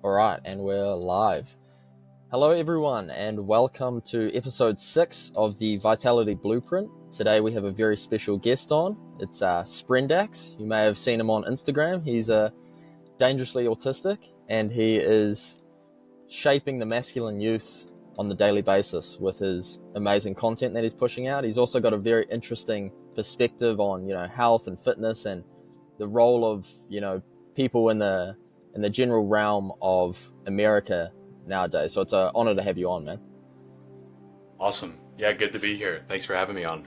All right, and we're live. Hello, everyone, and welcome to episode 6 of the Vitality Blueprint. Today we have a very special guest on. It's Sprendax. You may have seen him on Instagram. He's dangerously autistic, and he is shaping the masculine youth on the daily basis with his amazing content that he's pushing out. He's also got a very interesting perspective on, health and fitness and the role of, people in the general realm of America nowadays. So it's an honor to have you on, man. Awesome. Yeah, good to be here. Thanks for having me on.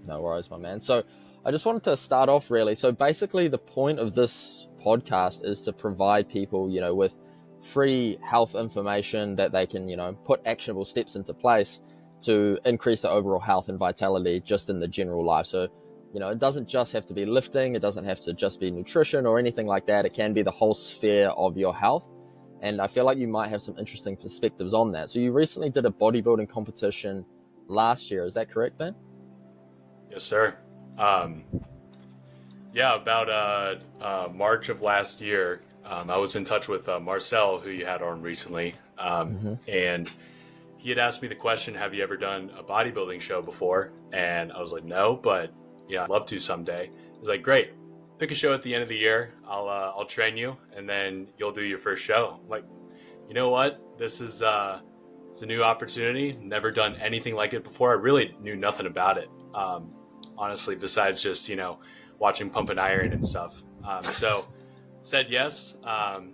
No worries, my man. So I just wanted to start off really. So basically the point of this podcast is to provide people, with free health information that they can, put actionable steps into place to increase their overall health and vitality just in the general life. So it doesn't just have to be lifting. It doesn't have to just be nutrition or anything like that. It can be the whole sphere of your health. And I feel like you might have some interesting perspectives on that. So you recently did a bodybuilding competition last year. Is that correct, Ben? Yes, sir. About March of last year, I was in touch with Marcel, who you had on recently. And he had asked me the question, have you ever done a bodybuilding show before? And I was like, no, but I'd love to someday. He's like, great, pick a show at the end of the year. I'll train you, and then you'll do your first show. I'm like, you know what? This is it's a new opportunity. Never done anything like it before. I really knew nothing about it, honestly, besides just watching Pump and Iron and stuff. So said yes,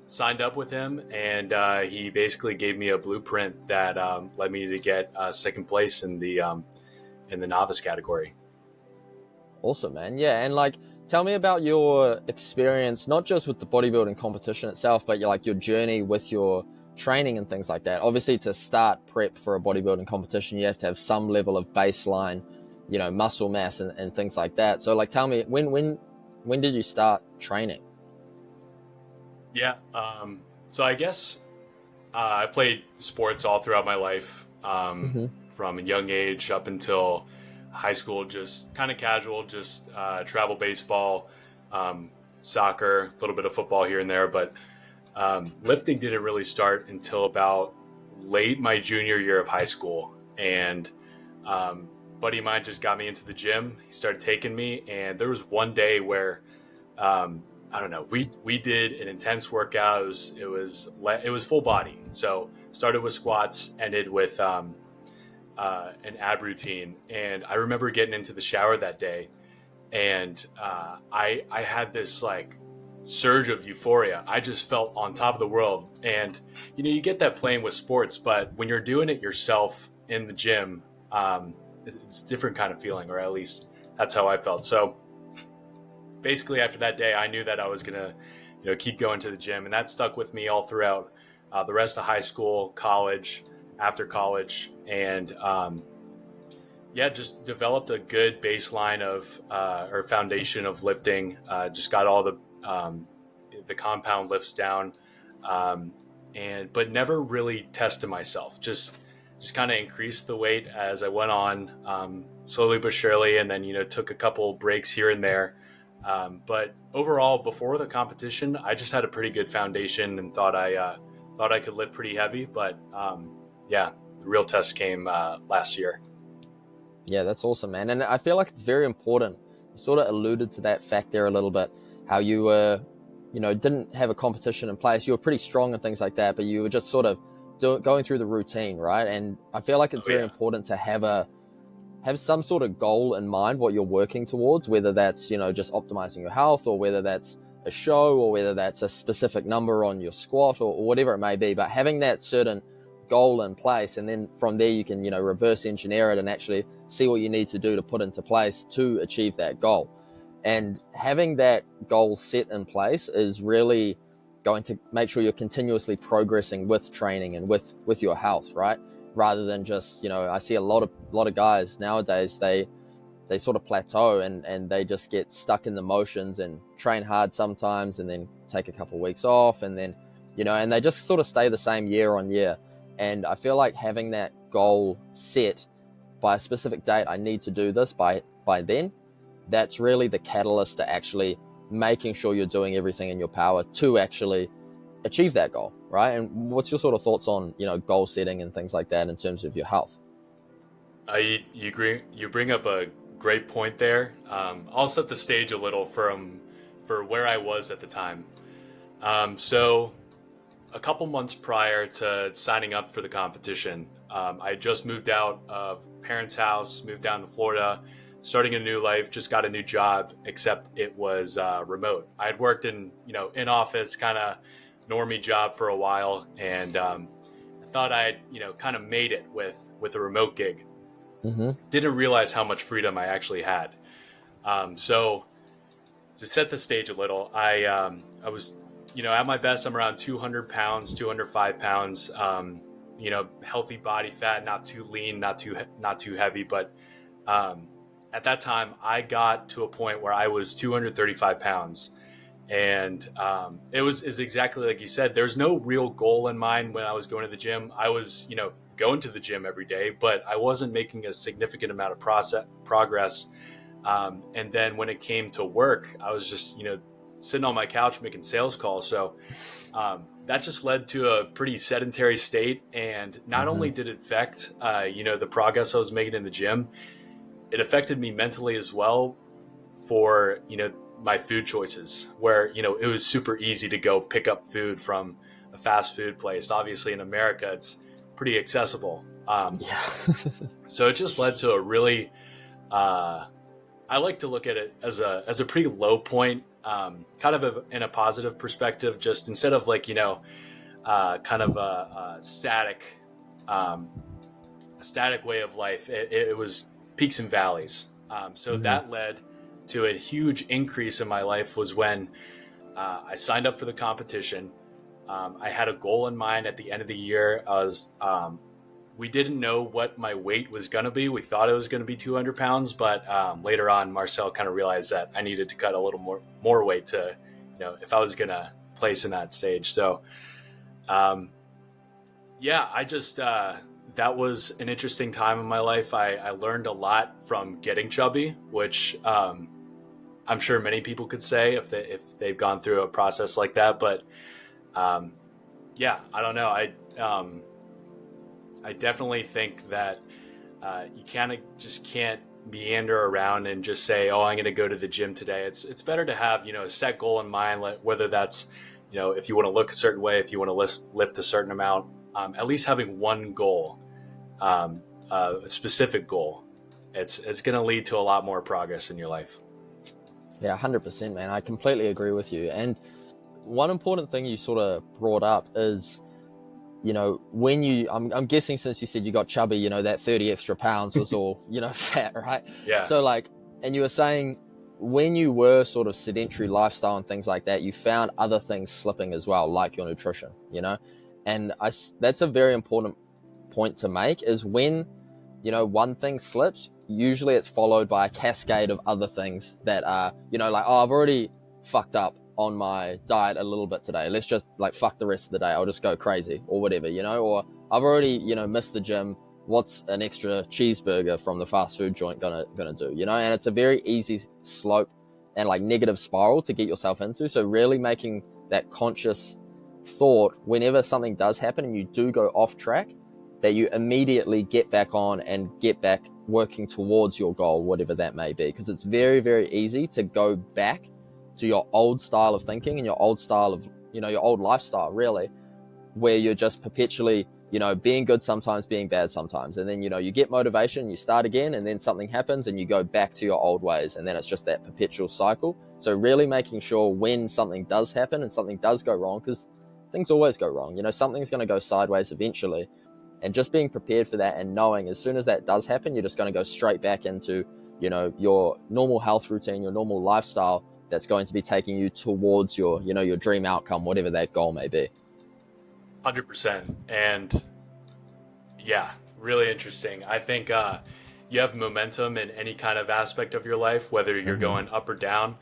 signed up with him, and he basically gave me a blueprint that led me to get second place in the novice category. Awesome, man. Yeah, and tell me about your experience, not just with the bodybuilding competition itself, but your journey with your training and things like that. Obviously, to start prep for a bodybuilding competition, you have to have some level of baseline, muscle mass and things like that. So tell me, when did you start training? Yeah. So I guess I played sports all throughout my life, from a young age up until high school, just kind of casual, just travel baseball, soccer, a little bit of football here and there. But lifting didn't really start until about late my junior year of high school. And buddy of mine just got me into the gym. He started taking me, and there was one day where I don't know, we did an intense workout. It was full body. So started with squats, ended with an ab routine. And I remember getting into the shower that day, and I had this surge of euphoria. I just felt on top of the world. And you get that playing with sports, but when you're doing it yourself in the gym, it's a different kind of feeling, or at least that's how I felt. So basically after that day, I knew that I was gonna keep going to the gym, and that stuck with me all throughout the rest of high school, college, after college, and just developed a good baseline of or foundation of lifting. Just got all the compound lifts down, but never really tested myself. Just kind of increased the weight as I went on, slowly but surely, and then took a couple breaks here and there. But overall, before the competition, I just had a pretty good foundation and thought I could lift pretty heavy. But the real test came last year. Yeah, that's awesome, man. And I feel like it's very important. You sort of alluded to that fact there a little bit, how you were, didn't have a competition in place. You were pretty strong and things like that, but you were just sort of going through the routine, right? And I feel like it's very important to have some sort of goal in mind, what you're working towards, whether that's, just optimizing your health, or whether that's a show, or whether that's a specific number on your squat, or whatever it may be. But having that certain goal in place, and then from there you can, reverse engineer it and actually see what you need to do to put into place to achieve that goal. And having that goal set in place is really going to make sure you're continuously progressing with training and with your health, right? Rather than just, I see a lot of guys nowadays, they sort of plateau and they just get stuck in the motions and train hard sometimes and then take a couple of weeks off, and then, and they just sort of stay the same year on year. And I feel like having that goal set by a specific date, I need to do this by then, that's really the catalyst to actually making sure you're doing everything in your power to actually achieve that goal, right? And what's your sort of thoughts on, goal setting and things like that in terms of your health? You agree? You bring up a great point there. I'll set the stage a little for where I was at the time. So a couple months prior to signing up for the competition, I had just moved out of parents' house, moved down to Florida, starting a new life, just got a new job, except it was remote. I had worked in office kind of normie job for a while, and I thought I had kind of made it with a remote gig. Mm-hmm. Didn't realize how much freedom I actually had. So to set the stage a little, I was at my best, I'm around 200 pounds, 205 pounds. Healthy body fat, not too lean, not too heavy, but at that time, I got to a point where I was 235 pounds. And it was exactly like you said. There's no real goal in mind when I was going to the gym. I was, going to the gym every day, but I wasn't making a significant amount of progress. And then when it came to work, I was just, sitting on my couch making sales calls. So that just led to a pretty sedentary state. And not only did it affect, the progress I was making in the gym, it affected me mentally as well for, my food choices, where, it was super easy to go pick up food from a fast food place. Obviously in America, it's pretty accessible. Yeah. So it just led to a really, I like to look at it as a pretty low point, kind of in a positive perspective, just instead of like, kind of a static way of life. It was peaks and valleys. So that led to a huge increase in my life was when I signed up for the competition. I had a goal in mind at the end of the year. We didn't know what my weight was going to be. We thought it was going to be 200 pounds, but later on, Marcel kind of realized that I needed to cut a little more weight to, if I was going to place in that stage. So, I just, that was an interesting time in my life. I learned a lot from getting chubby, which I'm sure many people could say if they've gone through a process like that. But I don't know. I definitely think that you kind of just can't meander around and just say, oh, I'm going to go to the gym today. It's better to have, a set goal in mind, whether that's, if you want to look a certain way, if you want to lift a certain amount, at least having one goal, a specific goal, it's going to lead to a lot more progress in your life. Yeah, 100%, man. I completely agree with you. And one important thing you sort of brought up is, when I'm guessing since you said you got chubby, that 30 extra pounds was all, fat, right? Yeah. So and you were saying when you were sort of sedentary lifestyle and things like that, you found other things slipping as well, like your nutrition, and that's a very important point to make is when, one thing slips, usually it's followed by a cascade of other things that are, like, oh, I've already fucked up on my diet a little bit today. Let's just fuck the rest of the day. I'll just go crazy or whatever, or I've already, missed the gym. What's an extra cheeseburger from the fast food joint gonna do, and it's a very easy slope and negative spiral to get yourself into. So really making that conscious thought whenever something does happen and you do go off track, that you immediately get back on and get back working towards your goal, whatever that may be. Because it's very, very easy to go back to your old style of thinking and your old style of, your old lifestyle, really, where you're just perpetually, being good sometimes, being bad sometimes. And then, you get motivation, you start again, and then something happens and you go back to your old ways. And then it's just that perpetual cycle. So really making sure when something does happen and something does go wrong, because things always go wrong, something's going to go sideways eventually. And just being prepared for that and knowing as soon as that does happen, you're just going to go straight back into, your normal health routine, your normal lifestyle that's going to be taking you towards your, your dream outcome, whatever that goal may be. 100%. And yeah, really interesting. I think you have momentum in any kind of aspect of your life, whether you're going up or down.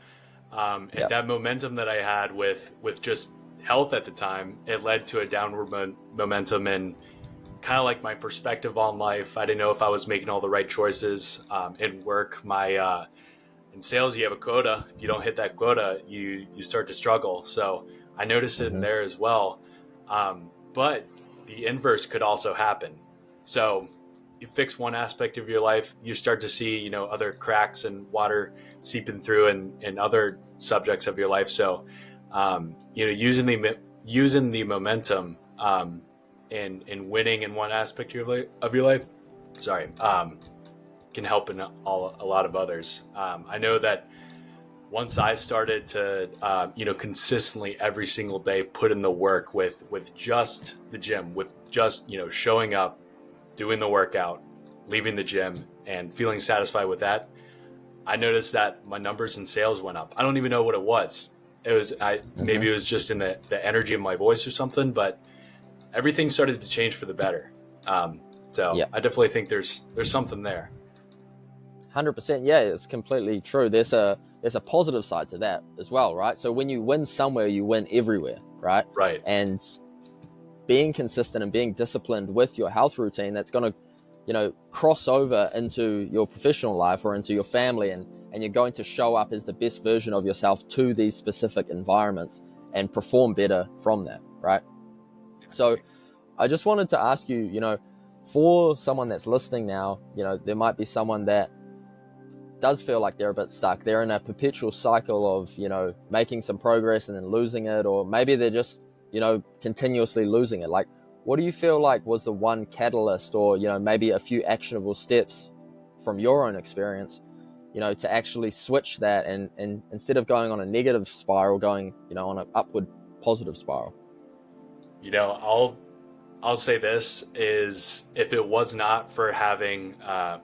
And that momentum that I had with just health at the time, it led to a downward momentum in kind of like my perspective on life. I didn't know if I was making all the right choices in work. In sales, you have a quota. If you don't hit that quota, you start to struggle. So I noticed it in there as well. But the inverse could also happen. So you fix one aspect of your life, you start to see, you know, other cracks and water seeping through in other subjects of your life. So, you know, using the momentum in winning in one aspect of your life, can help in a lot of others. I know that once I started to, you know, consistently every single day put in the work with just the gym, with just, you know, showing up, doing the workout, leaving the gym, and feeling satisfied with that, I noticed that my numbers in sales went up. I don't even know what it was. It was maybe it was just in the energy of my voice or something, but everything started to change for the better. So Yeah. I definitely think there's something there. 100%. Yeah, it's completely true. There's a positive side to that as well, right? So when you win somewhere, you win everywhere, right? Right. And being consistent and being disciplined with your health routine, that's going to, you know, cross over into your professional life or into your family, and you're going to show up as the best version of yourself to these specific environments and perform better from that, right? So I just wanted to ask you, you know, for someone that's listening now, you know, there might be someone that does feel like they're a bit stuck. They're in a perpetual cycle of, you know, making some progress and then losing it, or maybe they're just, you know, continuously losing it. Like, what do you feel like was the one catalyst, or, you know, maybe a few actionable steps from your own experience, you know, to actually switch that and instead of going on a negative spiral, going, you know, on an upward positive spiral? You know, I'll say this is, if it was not for having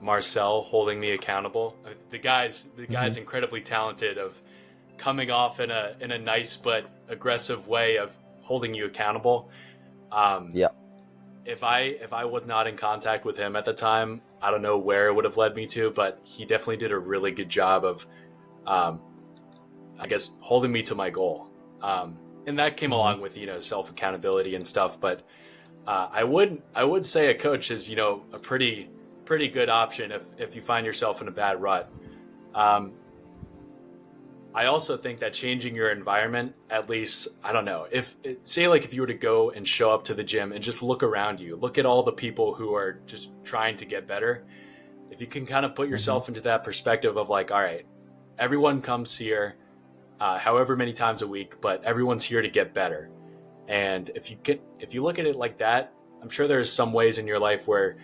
Marcel holding me accountable, the guy's incredibly talented of coming off in a nice but aggressive way of holding you accountable. Yeah. If I was not in contact with him at the time, I don't know where it would have led me to, but he definitely did a really good job of, I guess, holding me to my goal. And that came along with, you know, self accountability and stuff. But I would say a coach is, you know, a pretty good option if you find yourself in a bad rut. I also think that changing your environment, at least, I don't know, if you were to go and show up to the gym and just look around you, look at all the people who are just trying to get better. If you can kind of put yourself into that perspective of like, all right, everyone comes here however many times a week, but everyone's here to get better. And if you look at it like that, I'm sure there's some ways in your life where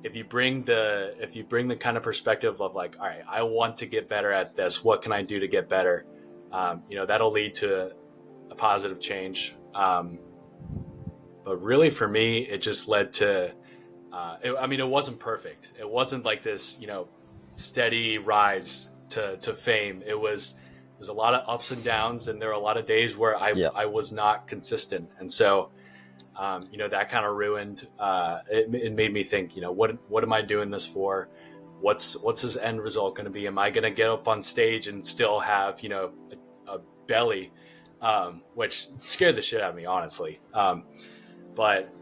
if you bring the kind of perspective of like, all right, I want to get better at this, what can I do to get better? You know, that'll lead to a positive change. But really for me, it just led to, it wasn't perfect. It wasn't like this, you know, steady rise to fame. It was a lot of ups and downs, and there were a lot of days where I was not consistent. And so, you know, that kind of ruined, it made me think, you know, what am I doing this for? What's this end result going to be? Am I going to get up on stage and still have, you know, a belly, which scared the shit out of me, honestly. But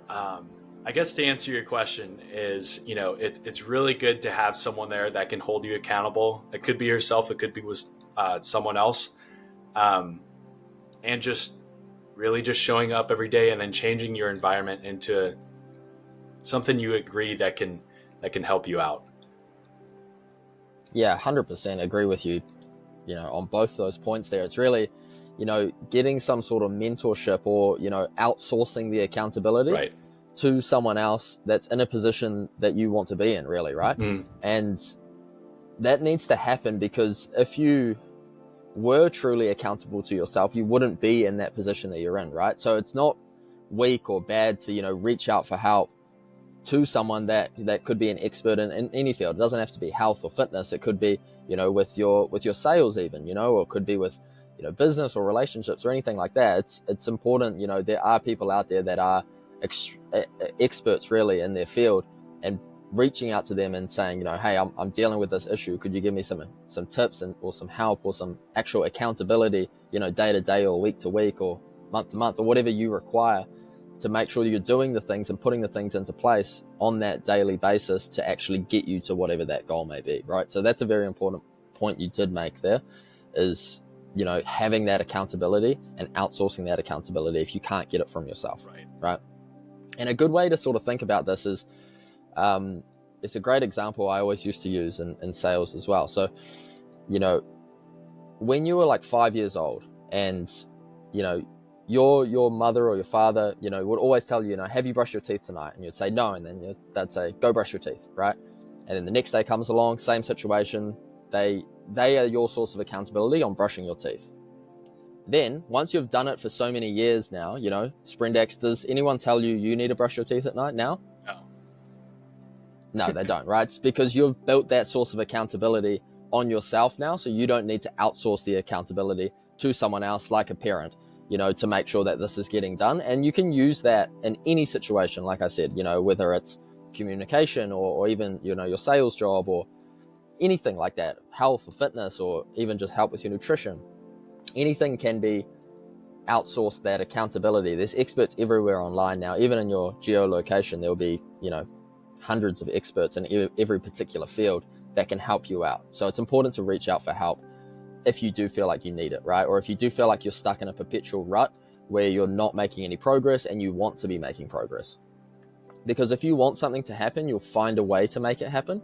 I guess to answer your question is, you know, it's really good to have someone there that can hold you accountable. It could be yourself. It could be with someone else. And just really just showing up every day and then changing your environment into something you agree that can help you out. Yeah, 100% agree with you, you know, on both those points there. It's really, you know, getting some sort of mentorship or, you know, outsourcing the accountability to someone else that's in a position that you want to be in, really, right? And that needs to happen, because if you were truly accountable to yourself, you wouldn't be in that position that you're in, right? So it's not weak or bad to, you know, reach out for help to someone that could be an expert in any field. It doesn't have to be health or fitness. It could be, you know, with your sales even, you know, or it could be with, you know, business or relationships or anything like that. It's important, you know, there are people out there that are experts really in their field, and reaching out to them and saying, you know, hey, I'm dealing with this issue. Could you give me some tips or some help or some actual accountability, you know, day to day or week to week or month to month or whatever you require, to make sure you're doing the things and putting the things into place on that daily basis to actually get you to whatever that goal may be, right? So that's a very important point you did make there, is having that accountability and outsourcing that accountability if you can't get it from yourself. Right. And a good way to sort of think about this is, it's a great example I always used to use in sales as well. So, when you were like 5 years old and, your mother or your father, would always tell you, have you brushed your teeth tonight? And you'd say no. And then they'd say, go brush your teeth. Right. And then the next day comes along, same situation. They are your source of accountability on brushing your teeth. Then once you've done it for so many years now, Sprendax, does anyone tell you need to brush your teeth at night now? No, they don't, right? It's because you've built that source of accountability on yourself now. So you don't need to outsource the accountability to someone else like a parent, to make sure that this is getting done. And you can use that in any situation, like I said, whether it's communication or even, your sales job or anything like that, health or fitness, or even just help with your nutrition. Anything can be outsourced, that accountability. There's experts everywhere online now. Even in your geolocation, there'll be, hundreds of experts in every particular field that can help you out. So it's important to reach out for help if you do feel like you need it, right? Or if you do feel like you're stuck in a perpetual rut where you're not making any progress and you want to be making progress. Because if you want something to happen, you'll find a way to make it happen.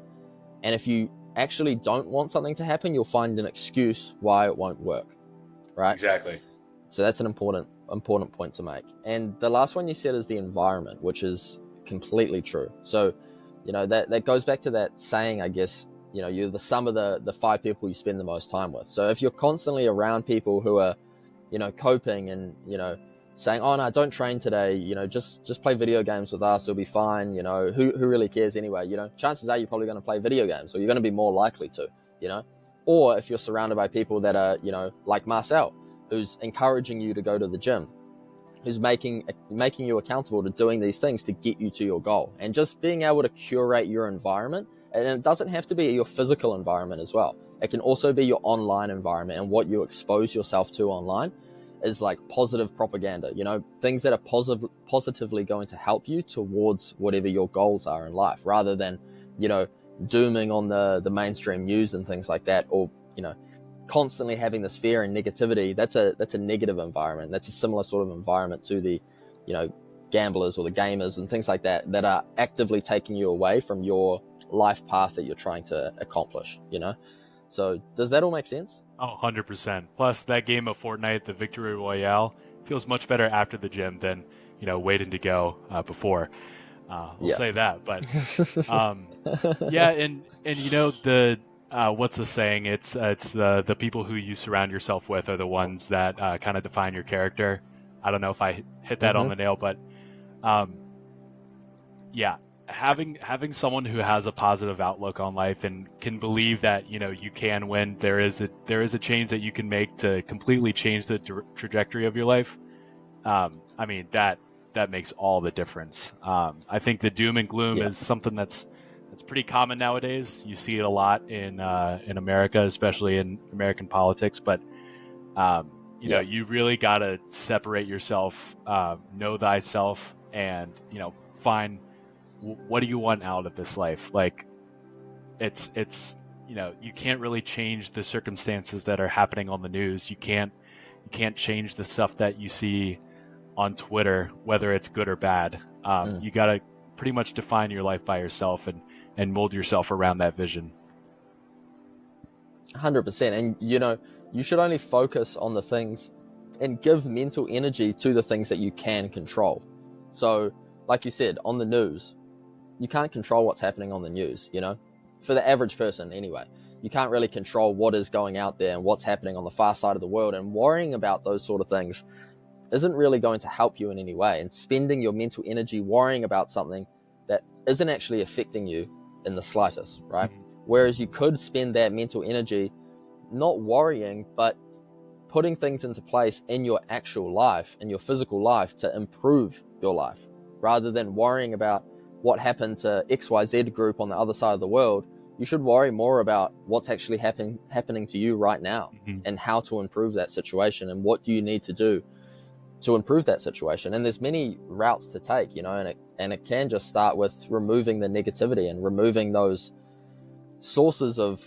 And if you actually don't want something to happen, you'll find an excuse why it won't work, right? Exactly. So that's an important point to make. And the last one you said is the environment, which is completely true. So, that goes back to that saying, I guess, you're the sum of the 5 people you spend the most time with. So if you're constantly around people who are, coping and, saying, oh no, don't train today, just play video games with us, it'll be fine, who really cares anyway, chances are you're probably going to play video games, or you're going to be more likely to, or if you're surrounded by people that are, like Marcel, who's encouraging you to go to the gym, who's making you accountable to doing these things to get you to your goal. And just being able to curate your environment, and it doesn't have to be your physical environment as well. It can also be your online environment, and what you expose yourself to online is like positive propaganda, things that are positively going to help you towards whatever your goals are in life, rather than, dooming on the mainstream news and things like that, or, constantly having this fear and negativity. That's a negative environment. That's a similar sort of environment to the, gamblers or the gamers and things like that are actively taking you away from your life path that you're trying to accomplish, So does that all make sense? Oh, 100%. Plus, that game of Fortnite, the Victory Royale, feels much better after the gym than, waiting to go before. We'll say that. But, yeah, and the what's the saying? It's the people who you surround yourself with are the ones that kind of define your character. I don't know if I hit that on the nail, but yeah, having someone who has a positive outlook on life and can believe that you can win. There is a change that you can make to completely change the trajectory of your life. I mean that makes all the difference. I think the doom and gloom is something that's pretty common nowadays. You see it a lot in America, especially in American politics. But you really gotta separate yourself, know thyself, and find what do you want out of this life. Like it's you can't really change the circumstances that are happening on the news. You can't change the stuff that you see on Twitter, whether it's good or bad. You gotta pretty much define your life by yourself and mold yourself around that vision. 100%. And you should only focus on the things and give mental energy to the things that you can control. So like you said, on the news, you can't control what's happening on the news, for the average person anyway. You can't really control what is going out there and what's happening on the far side of the world, and worrying about those sort of things isn't really going to help you in any way. And spending your mental energy worrying about something that isn't actually affecting you in the slightest, right? Whereas you could spend that mental energy not worrying, but putting things into place in your actual life, in your physical life, to improve your life, rather than worrying about what happened to XYZ group on the other side of the world. You should worry more about what's actually happening to you right now, and how to improve that situation, and what do you need to do to improve that situation. And there's many routes to take, and it can just start with removing the negativity and removing those sources of,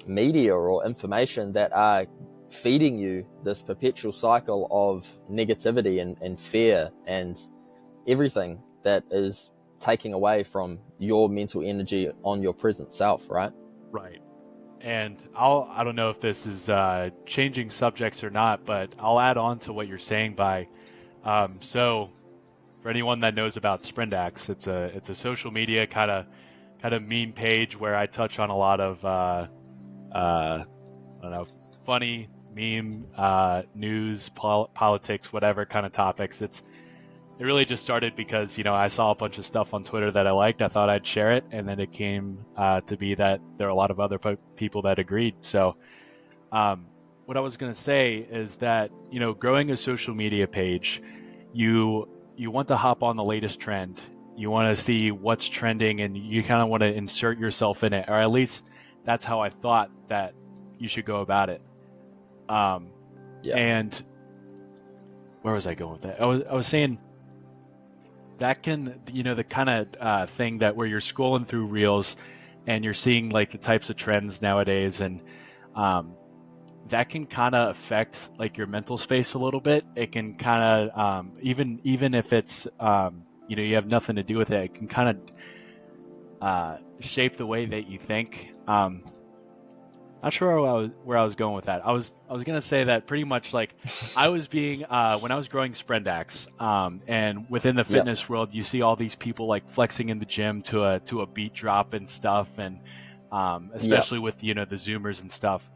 media or information that are feeding you this perpetual cycle of negativity and fear and everything that is taking away from your mental energy on your present self, right? Right. And I don't know if this is changing subjects or not, but I'll add on to what you're saying by, so for anyone that knows about Sprendax, it's a social media kind of meme page where I touch on a lot of I don't know, funny meme news, politics, whatever kind of topics. It really just started because, you know, I saw a bunch of stuff on Twitter that I liked. I thought I'd share it, and then it came to be that there are a lot of other people that agreed. So what I was going to say is that, you know, growing a social media page, you want to hop on the latest trend. You want to see what's trending, and you kind of want to insert yourself in it, or at least that's how I thought that you should go about it. And where was I going with that? I was saying that can, you know, the kind of thing that where you're scrolling through reels and you're seeing like the types of trends nowadays, and that can kind of affect like your mental space a little bit. It can kind of even if it's you know, you have nothing to do with it, it can kind of shape the way that you think. Not sure where I was going with that. I was gonna say that pretty much like I was being when I was growing Sprendax, and within the fitness world, you see all these people like flexing in the gym to a beat drop and stuff, and especially with, you know, the Zoomers and stuff.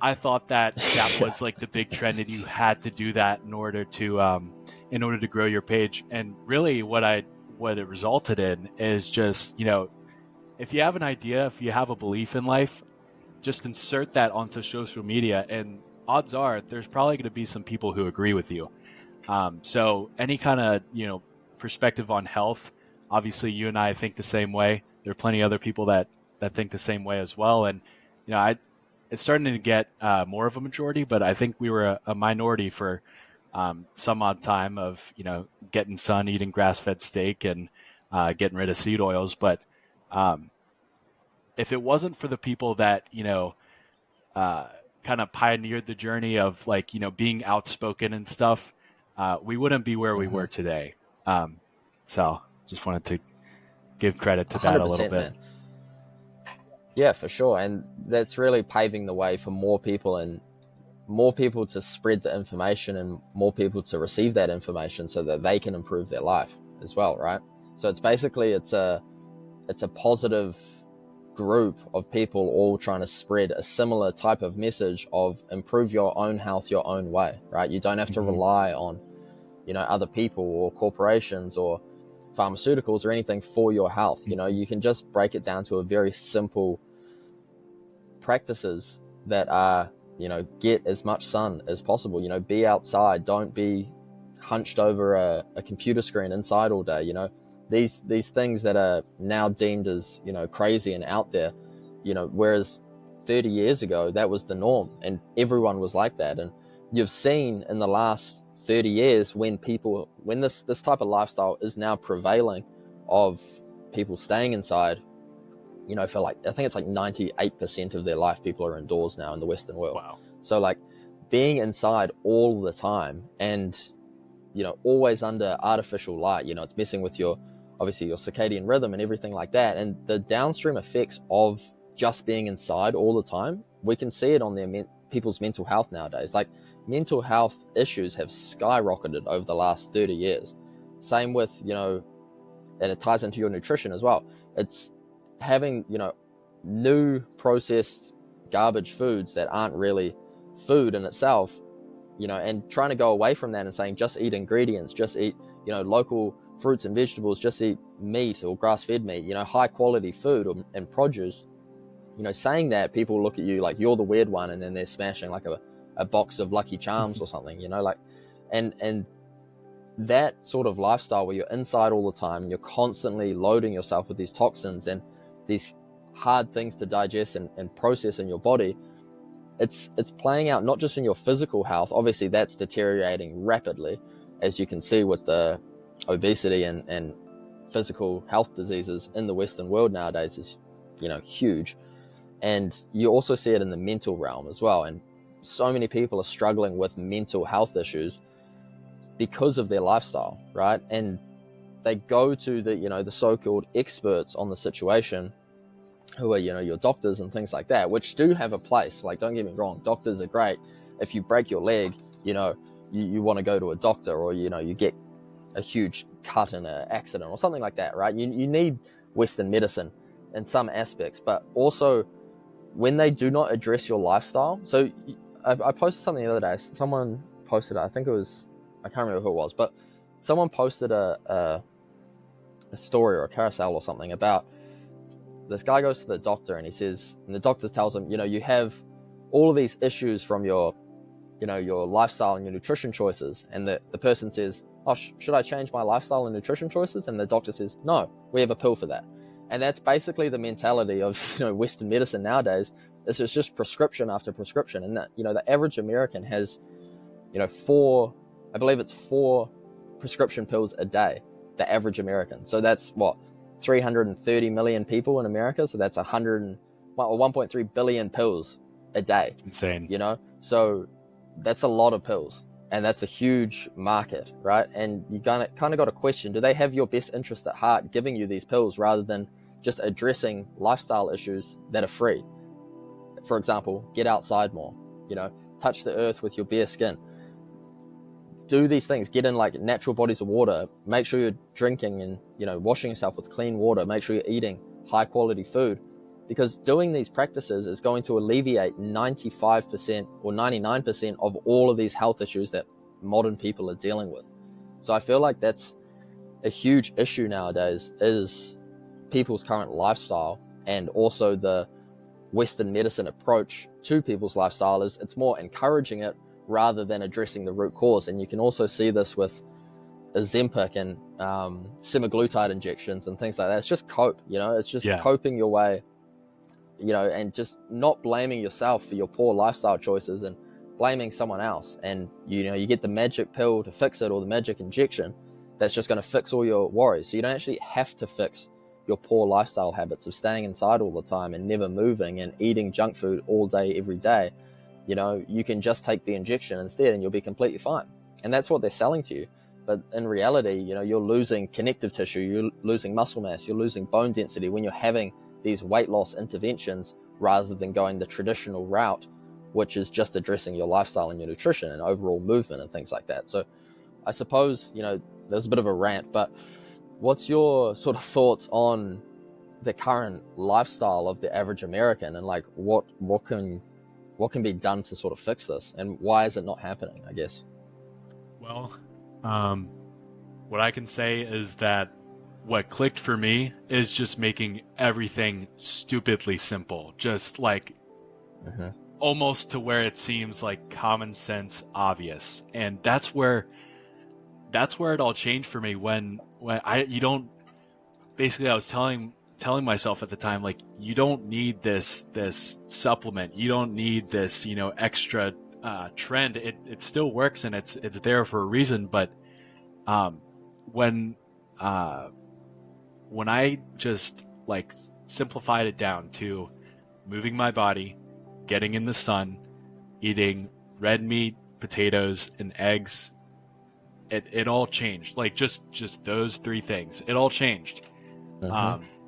I thought that was like the big trend, and you had to do that in order to grow your page. And really, what it resulted in is just, you know, if you have an idea, if you have a belief in life, just insert that onto social media, and odds are there's probably going to be some people who agree with you. So any kind of, you know, perspective on health, obviously you and I think the same way. There are plenty of other people that think the same way as well. And, you know, it's starting to get more of a majority, but I think we were a minority for some odd time of, you know, getting sun, eating grass-fed steak, and getting rid of seed oils. But if it wasn't for the people that, you know, kind of pioneered the journey of like, you know, being outspoken and stuff, we wouldn't be where we were today. So just wanted to give credit to that a little bit. Man. Yeah, for sure. And that's really paving the way for more people, and more people to spread the information, and more people to receive that information so that they can improve their life as well, right? So it's basically it's a positive group of people all trying to spread a similar type of message of improve your own health your own way, right? You don't have to rely on, you know, other people or corporations or pharmaceuticals or anything for your health. You know, you can just break it down to a very simple practices that are, you know, get as much sun as possible, you know, be outside, don't be hunched over a computer screen inside all day. You know, these things that are now deemed as, you know, crazy and out there, you know, whereas 30 years ago that was the norm and everyone was like that. And you've seen in the last 30 years when this type of lifestyle is now prevailing, of people staying inside, you know, for like, I think it's like 98% of their life people are indoors now in the Western world. Wow. So like being inside all the time and, you know, always under artificial light, you know, it's messing with obviously your circadian rhythm and everything like that. And the downstream effects of just being inside all the time, we can see it on people's mental health nowadays. Like mental health issues have skyrocketed over the last 30 years. Same with, you know, and it ties into your nutrition as well. It's having, you know, new processed garbage foods that aren't really food in itself, you know, and trying to go away from that and saying just eat ingredients, just eat, you know, local fruits and vegetables, just eat meat or grass-fed meat, you know, high quality food and produce. You know, saying that, people look at you like you're the weird one, and then they're smashing like a box of Lucky Charms or something, you know, like, and that sort of lifestyle where you're inside all the time and you're constantly loading yourself with these toxins and these hard things to digest and process in your body, it's playing out not just in your physical health. Obviously that's deteriorating rapidly, as you can see with the obesity and physical health diseases in the Western world nowadays is, you know, huge. And you also see it in the mental realm as well. And so many people are struggling with mental health issues because of their lifestyle, right? And they go to the, the so-called experts on the situation, who are, your doctors and things like that, which do have a place. Like, don't get me wrong, doctors are great. If you break your leg, you want to go to a doctor, or, you get a huge cut in an accident or something like that, right? You need Western medicine in some aspects, but also when they do not address your lifestyle. So I posted something the other day. Someone posted, I think it was, I can't remember who it was, but someone posted a story or a carousel or something about this guy goes to the doctor, and the doctor tells him, you have all of these issues from your lifestyle and your nutrition choices. And the person says, oh, should I change my lifestyle and nutrition choices? And the doctor says, no, we have a pill for that. And that's basically the mentality of, Western medicine nowadays. This is just prescription after prescription. And that, the average American has, four prescription pills a day, the average American. So that's 330 million people in America. So that's 1.3 billion pills a day. It's insane. So that's a lot of pills, and that's a huge market, right? And you kind of got to question, do they have your best interest at heart giving you these pills rather than just addressing lifestyle issues that are free? For example, get outside more, touch the earth with your bare skin. Do these things, get in like natural bodies of water, make sure you're drinking and, washing yourself with clean water, make sure you're eating high quality food, because doing these practices is going to alleviate 95% or 99% of all of these health issues that modern people are dealing with. So I feel like that's a huge issue nowadays, is people's current lifestyle, and also the Western medicine approach to people's lifestyle is it's more encouraging it rather than addressing the root cause. And you can also see this with Ozempic and semaglutide injections and things like that. It's just cope, it's just coping your way, and just not blaming yourself for your poor lifestyle choices and blaming someone else. And, you get the magic pill to fix it, or the magic injection that's just going to fix all your worries. So you don't actually have to fix your poor lifestyle habits of staying inside all the time and never moving and eating junk food all day, every day. You can just take the injection instead and you'll be completely fine. And that's what they're selling to you. But in reality, you're losing connective tissue, you're losing muscle mass, you're losing bone density when you're having these weight loss interventions rather than going the traditional route, which is just addressing your lifestyle and your nutrition and overall movement and things like that. So I suppose, there's a bit of a rant, but what's your sort of thoughts on the current lifestyle of the average American, and like what can be done to sort of fix this, and why is it not happening, I guess? Well, what I can say is that what clicked for me is just making everything stupidly simple, just like almost to where it seems like common sense obvious. And that's where it all changed for me when I was telling myself at the time, like, you don't need this supplement, you don't need this extra trend. It still works, and it's there for a reason. But when I just like simplified it down to moving my body, getting in the sun, eating red meat, potatoes, and eggs, it all changed. Like just those three things, it all changed.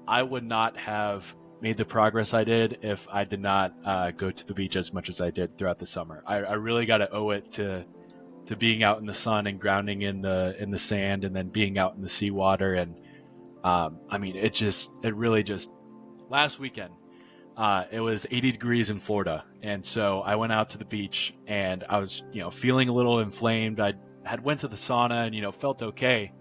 I would not have made the progress I did if I did not go to the beach as much as I did throughout the summer. I really got to owe it to being out in the sun and grounding in the sand, and then being out in the seawater. And it really just last weekend it was 80 degrees in Florida, and so I went out to the beach, and I was feeling a little inflamed. I had went to the sauna and felt okay.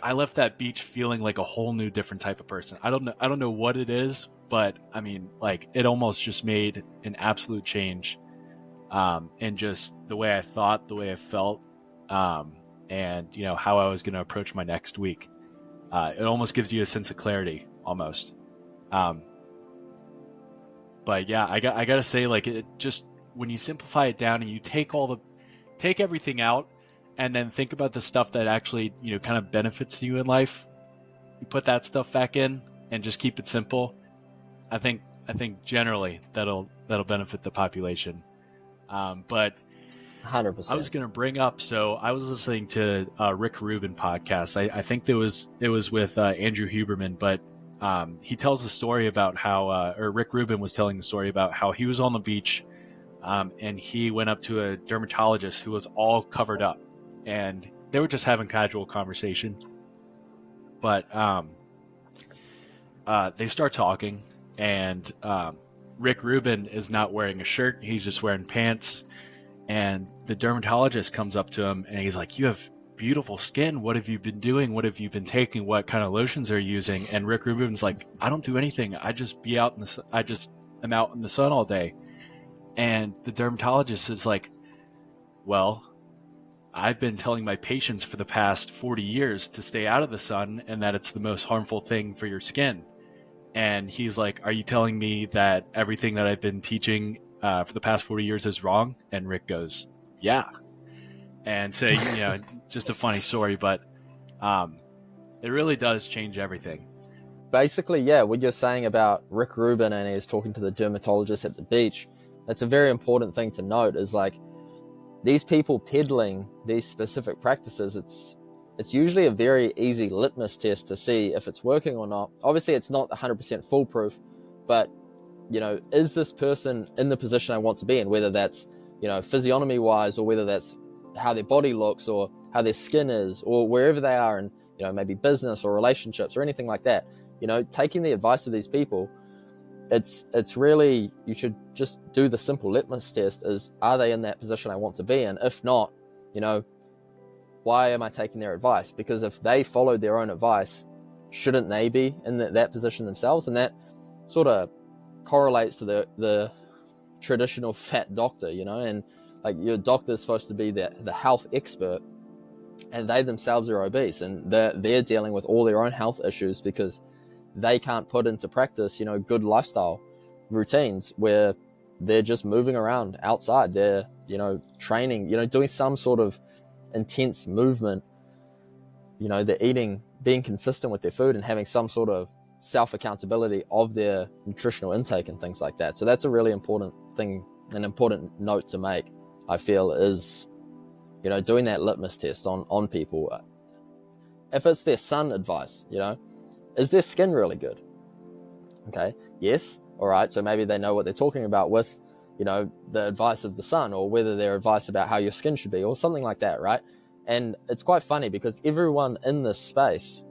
I left that beach feeling like a whole new different type of person. I don't know what it is, but I mean, like, it almost just made an absolute change in just the way I thought, the way I felt, and how I was going to approach my next week. It almost gives you a sense of clarity, almost. But yeah, I gotta say, like, it just, when you simplify it down and you take everything out, and then think about the stuff that actually, kind of benefits you in life, you put that stuff back in and just keep it simple. I think I think generally that'll benefit the population. But 100%. I was going to bring up, so I was listening to Rick Rubin podcast. I think it was with Andrew Huberman, but he tells a story about how, or Rick Rubin was telling the story about how he was on the beach, and he went up to a dermatologist who was all covered up, and they were just having casual conversation. But they start talking, and Rick Rubin is not wearing a shirt; he's just wearing pants. And the dermatologist comes up to him and he's like, "You have beautiful skin. What have you been doing? What have you been taking? What kind of lotions are you using?" And Rick Rubin's like, "I don't do anything. I just am out in the sun all day." And the dermatologist is like, "Well, I've been telling my patients for the past 40 years to stay out of the sun and that it's the most harmful thing for your skin." And he's like, "Are you telling me that everything that I've been teaching for the past 40 years is wrong?" And Rick goes, "Yeah." And so, just a funny story, but it really does change everything. Basically, yeah, what you're saying about Rick Rubin and he's talking to the dermatologist at the beach, that's a very important thing to note, is like these people peddling these specific practices, it's usually a very easy litmus test to see if it's working or not. Obviously, it's not 100% foolproof, but is this person in the position I want to be in, whether that's, physiognomy wise, or whether that's how their body looks or how their skin is, or wherever they are in, maybe business or relationships or anything like that. Taking the advice of these people, it's really, you should just do the simple litmus test is, are they in that position I want to be in? If not, why am I taking their advice? Because if they followed their own advice, shouldn't they be in that position themselves? And that sort of correlates to the traditional fat doctor, and like your doctor's supposed to be the health expert, and they themselves are obese, and they're dealing with all their own health issues because they can't put into practice, good lifestyle routines where they're just moving around outside. They're, training, doing some sort of intense movement. They're eating, being consistent with their food and having some sort of self-accountability of their nutritional intake and things like that. So that's a really important thing, an important note to make, I feel, is, doing that litmus test on people. If it's their sun advice, is their skin really good? Okay, yes, all right, so maybe they know what they're talking about with, the advice of the sun, or whether their advice about how your skin should be, or something like that, right? And it's quite funny because everyone in this space,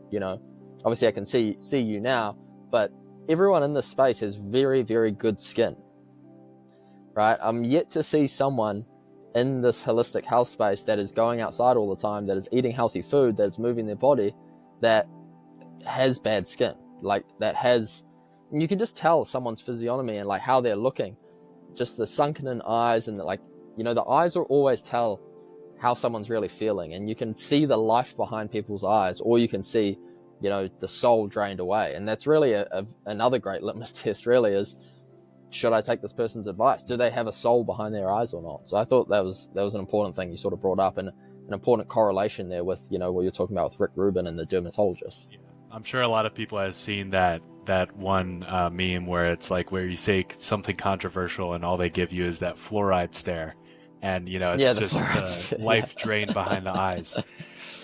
obviously I can see you now, but everyone in this space has very, very good skin, right? I'm yet to see someone in this holistic health space that is going outside all the time, that is eating healthy food, that's moving their body, that has bad skin. Like that has, you can just tell someone's physiognomy and like how they're looking, just the sunken in eyes, and like, the eyes will always tell how someone's really feeling, and you can see the life behind people's eyes, or you can see, the soul drained away. And that's really another great litmus test, really, is, should I take this person's advice? Do they have a soul behind their eyes or not? So I thought that was an important thing you sort of brought up, and an important correlation there with, what you're talking about with Rick Rubin and the dermatologist. Yeah. I'm sure a lot of people have seen that one meme where it's like, where you say something controversial and all they give you is that fluoride stare. And, it's just the life drained behind the eyes.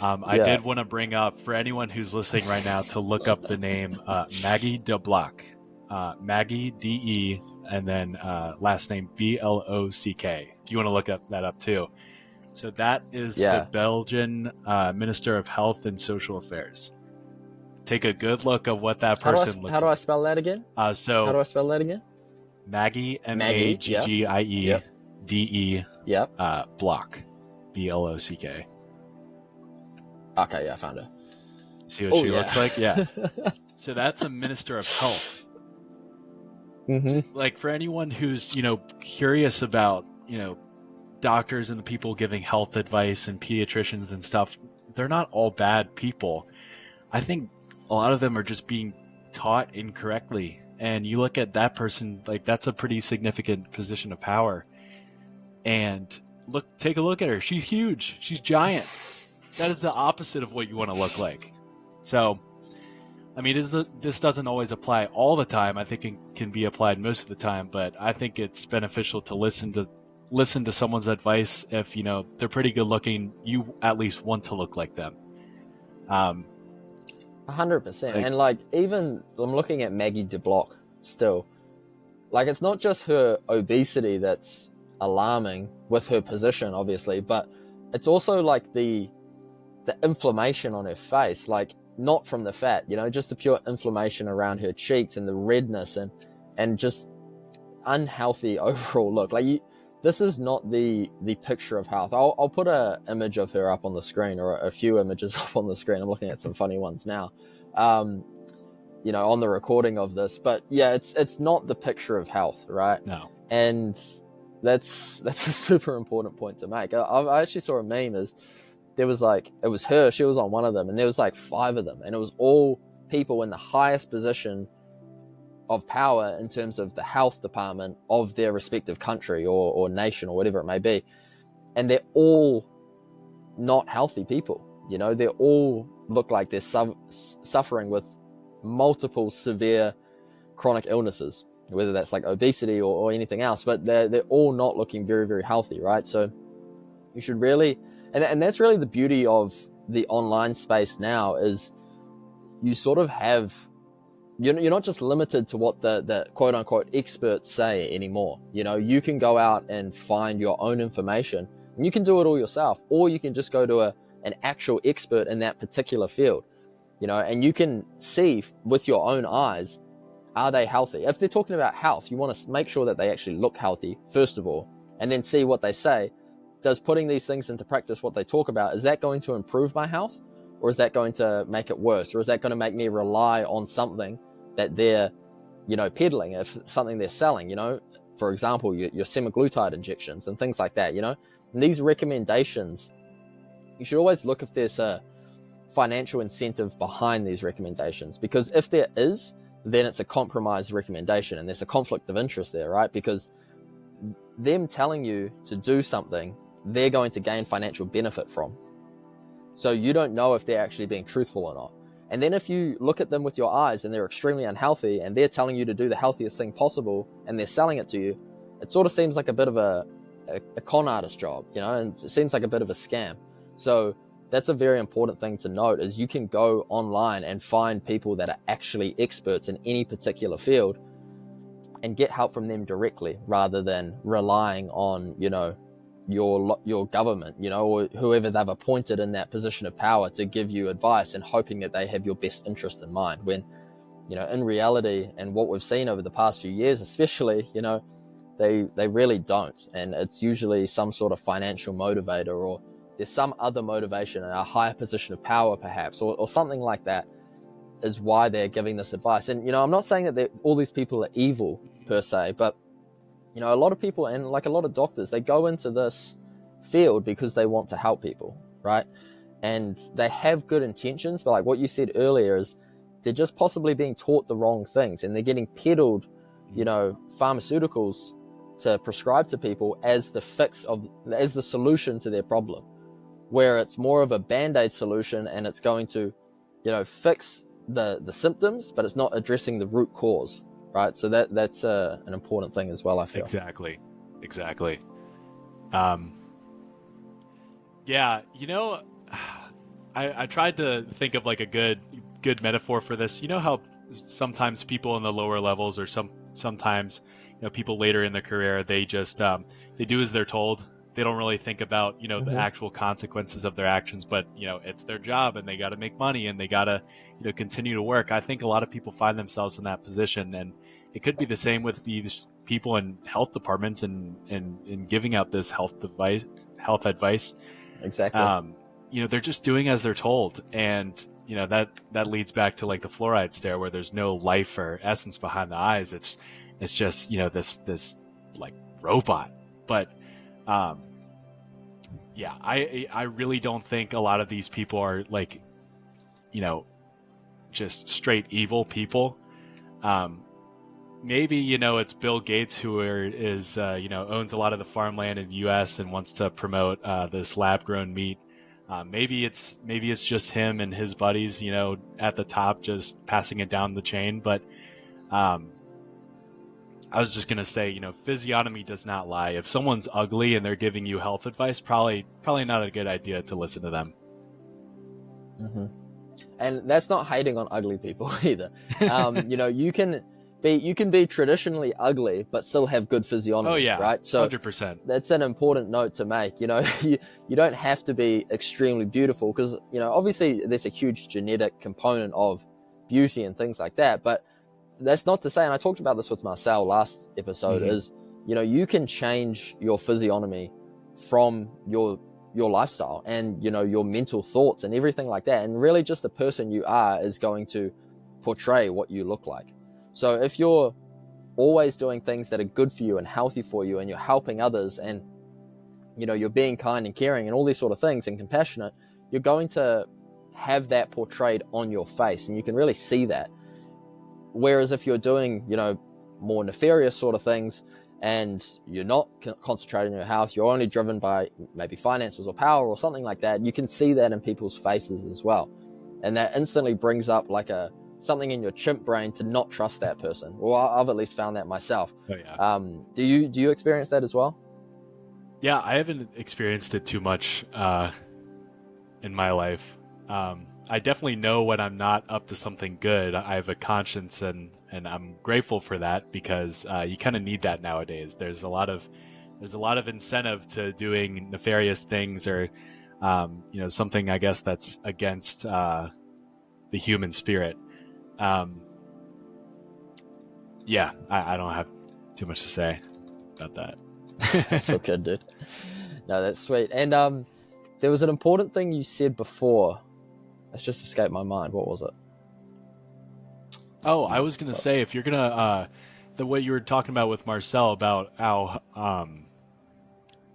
I did want to bring up, for anyone who's listening right now, to look up the name Maggie de Block. Maggie, D-E, and then last name B-L-O-C-K, if you want to look that up too. So that is the Belgian Minister of Health and Social Affairs. Take a good look of what that person looks like. How do I spell that again? How do I spell that again? Maggie, M-A-G-G-I-E, D-E, Block, B-L-O-C-K. Okay, yeah, I found her. See what she looks like? Yeah. So that's a Minister of Health. Mm-hmm. Like, for anyone who's, curious about, doctors and the people giving health advice and pediatricians and stuff, they're not all bad people. I think a lot of them are just being taught incorrectly. And you look at that person, like, that's a pretty significant position of power. And take a look at her. She's huge. She's giant. That is the opposite of what you want to look like. So I mean, this doesn't always apply all the time. I think it can be applied most of the time, but I think it's beneficial to listen to someone's advice if, you know, they're pretty good looking. You at least want to look like them. 100%. And like, even I'm looking at Maggie DeBlock still. Like, it's not just her obesity that's alarming with her position, obviously, but it's also like the inflammation on her face, like not from the fat, you know, just the pure inflammation around her cheeks and the redness and just unhealthy overall look. Like, this is not the picture of health. I'll put a image of her up on the screen, or a few images up on the screen. I'm looking at some funny ones now, you know, on the recording of this. But yeah, it's not the picture of health, right? No. And that's a super important point to make. I actually saw a meme as there was like, it was her, she was on one of them, and there was like 5 of them, and it was all people in the highest position of power in terms of the health department of their respective country or nation or whatever it may be. And they're all not healthy people, you know, they all look like they're suffering with multiple severe chronic illnesses, whether that's like obesity or anything else, but they're all not looking very, very healthy, right? So you should really, and that's really the beauty of the online space now, is you sort of have, you're not just limited to what the quote unquote experts say anymore. You know, you can go out and find your own information, and you can do it all yourself, or you can just go to an actual expert in that particular field, you know, and you can see with your own eyes, are they healthy? If they're talking about health, you want to make sure that they actually look healthy, first of all, and then see what they say. Does putting these things into practice, what they talk about, is that going to improve my health? Or is that going to make it worse? Or is that going to make me rely on something that they're, you know, peddling, if something they're selling, you know, for example, your semaglutide injections and things like that, you know? And these recommendations, you should always look if there's a financial incentive behind these recommendations, because if there is, then it's a compromised recommendation and there's a conflict of interest there, right? Because them telling you to do something, they're going to gain financial benefit from. So you don't know if they're actually being truthful or not. And then if you look at them with your eyes and they're extremely unhealthy and they're telling you to do the healthiest thing possible and they're selling it to you, it sort of seems like a bit of a con artist job, you know, and it seems like a bit of a scam. So that's a very important thing to note, is you can go online and find people that are actually experts in any particular field and get help from them directly, rather than relying on, you know, your government, you know, or whoever they've appointed in that position of power to give you advice and hoping that they have your best interest in mind, when, you know, in reality, and what we've seen over the past few years especially, you know, they really don't. And it's usually some sort of financial motivator, or there's some other motivation in a higher position of power perhaps, or something like that, is why they're giving this advice. And, you know, I'm not saying that all these people are evil per se, but, you know, a lot of people, and like a lot of doctors, they go into this field because they want to help people, right? And they have good intentions, but like what you said earlier, is they're just possibly being taught the wrong things, and they're getting peddled, you know, pharmaceuticals to prescribe to people as the as the solution to their problem, where it's more of a band-aid solution, and it's going to, you know, fix the symptoms, but it's not addressing the root cause, right? So that's an important thing as well, I feel. Exactly. Yeah, you know, I tried to think of like a good metaphor for this. You know how sometimes people in the lower levels, or sometimes, you know, people later in their career, they just they do as they're told. They don't really think about, you know, the actual consequences of their actions, but, you know, it's their job and they got to make money and they got to, you know, continue to work. I think a lot of people find themselves in that position, and it could be the same with these people in health departments and giving out this health advice. Exactly. You know, they're just doing as they're told. And, you know, that leads back to like the fluoride stare, where there's no life or essence behind the eyes. It's just, you know, this like robot. But, yeah, I really don't think a lot of these people are like, you know, just straight evil people. Maybe, you know, it's Bill Gates who you know, owns a lot of the farmland in the U.S. and wants to promote this lab-grown meat. Maybe it's just him and his buddies, you know, at the top, just passing it down the chain. But I was just gonna say, you know, physiognomy does not lie. If someone's ugly and they're giving you health advice, probably not a good idea to listen to them. Mm-hmm. And that's not hating on ugly people either. You know, you can be traditionally ugly but still have good physiognomy. Oh yeah, right? So 100%. that's an important note to make. You know, you don't have to be extremely beautiful, because, you know, obviously there's a huge genetic component of beauty and things like that. But that's not to say, and I talked about this with Marcel last episode, is, you know, you can change your physiognomy from your lifestyle and, you know, your mental thoughts and everything like that. And really just the person you are is going to portray what you look like. So if you're always doing things that are good for you and healthy for you, and you're helping others, and, you know, you're being kind and caring and all these sort of things and compassionate, you're going to have that portrayed on your face, and you can really see that. Whereas if you're doing, you know, more nefarious sort of things, and you're not concentrating on your health, you're only driven by maybe finances or power or something like that, you can see that in people's faces as well. And that instantly brings up like something in your chimp brain to not trust that person. Well, I've at least found that myself. Oh yeah. Do you experience that as well? Yeah, I haven't experienced it too much in my life. I definitely know when I'm not up to something good. I have a conscience, and I'm grateful for that, because you kind of need that nowadays. There's a lot of incentive to doing nefarious things, or you know, something, I guess, that's against the human spirit. Yeah, I don't have too much to say about that. That's so good, dude. No, that's sweet. And there was an important thing you said before. It's just escaped my mind. What was it? Oh, I was gonna say, if you're gonna the way you were talking about with Marcel about how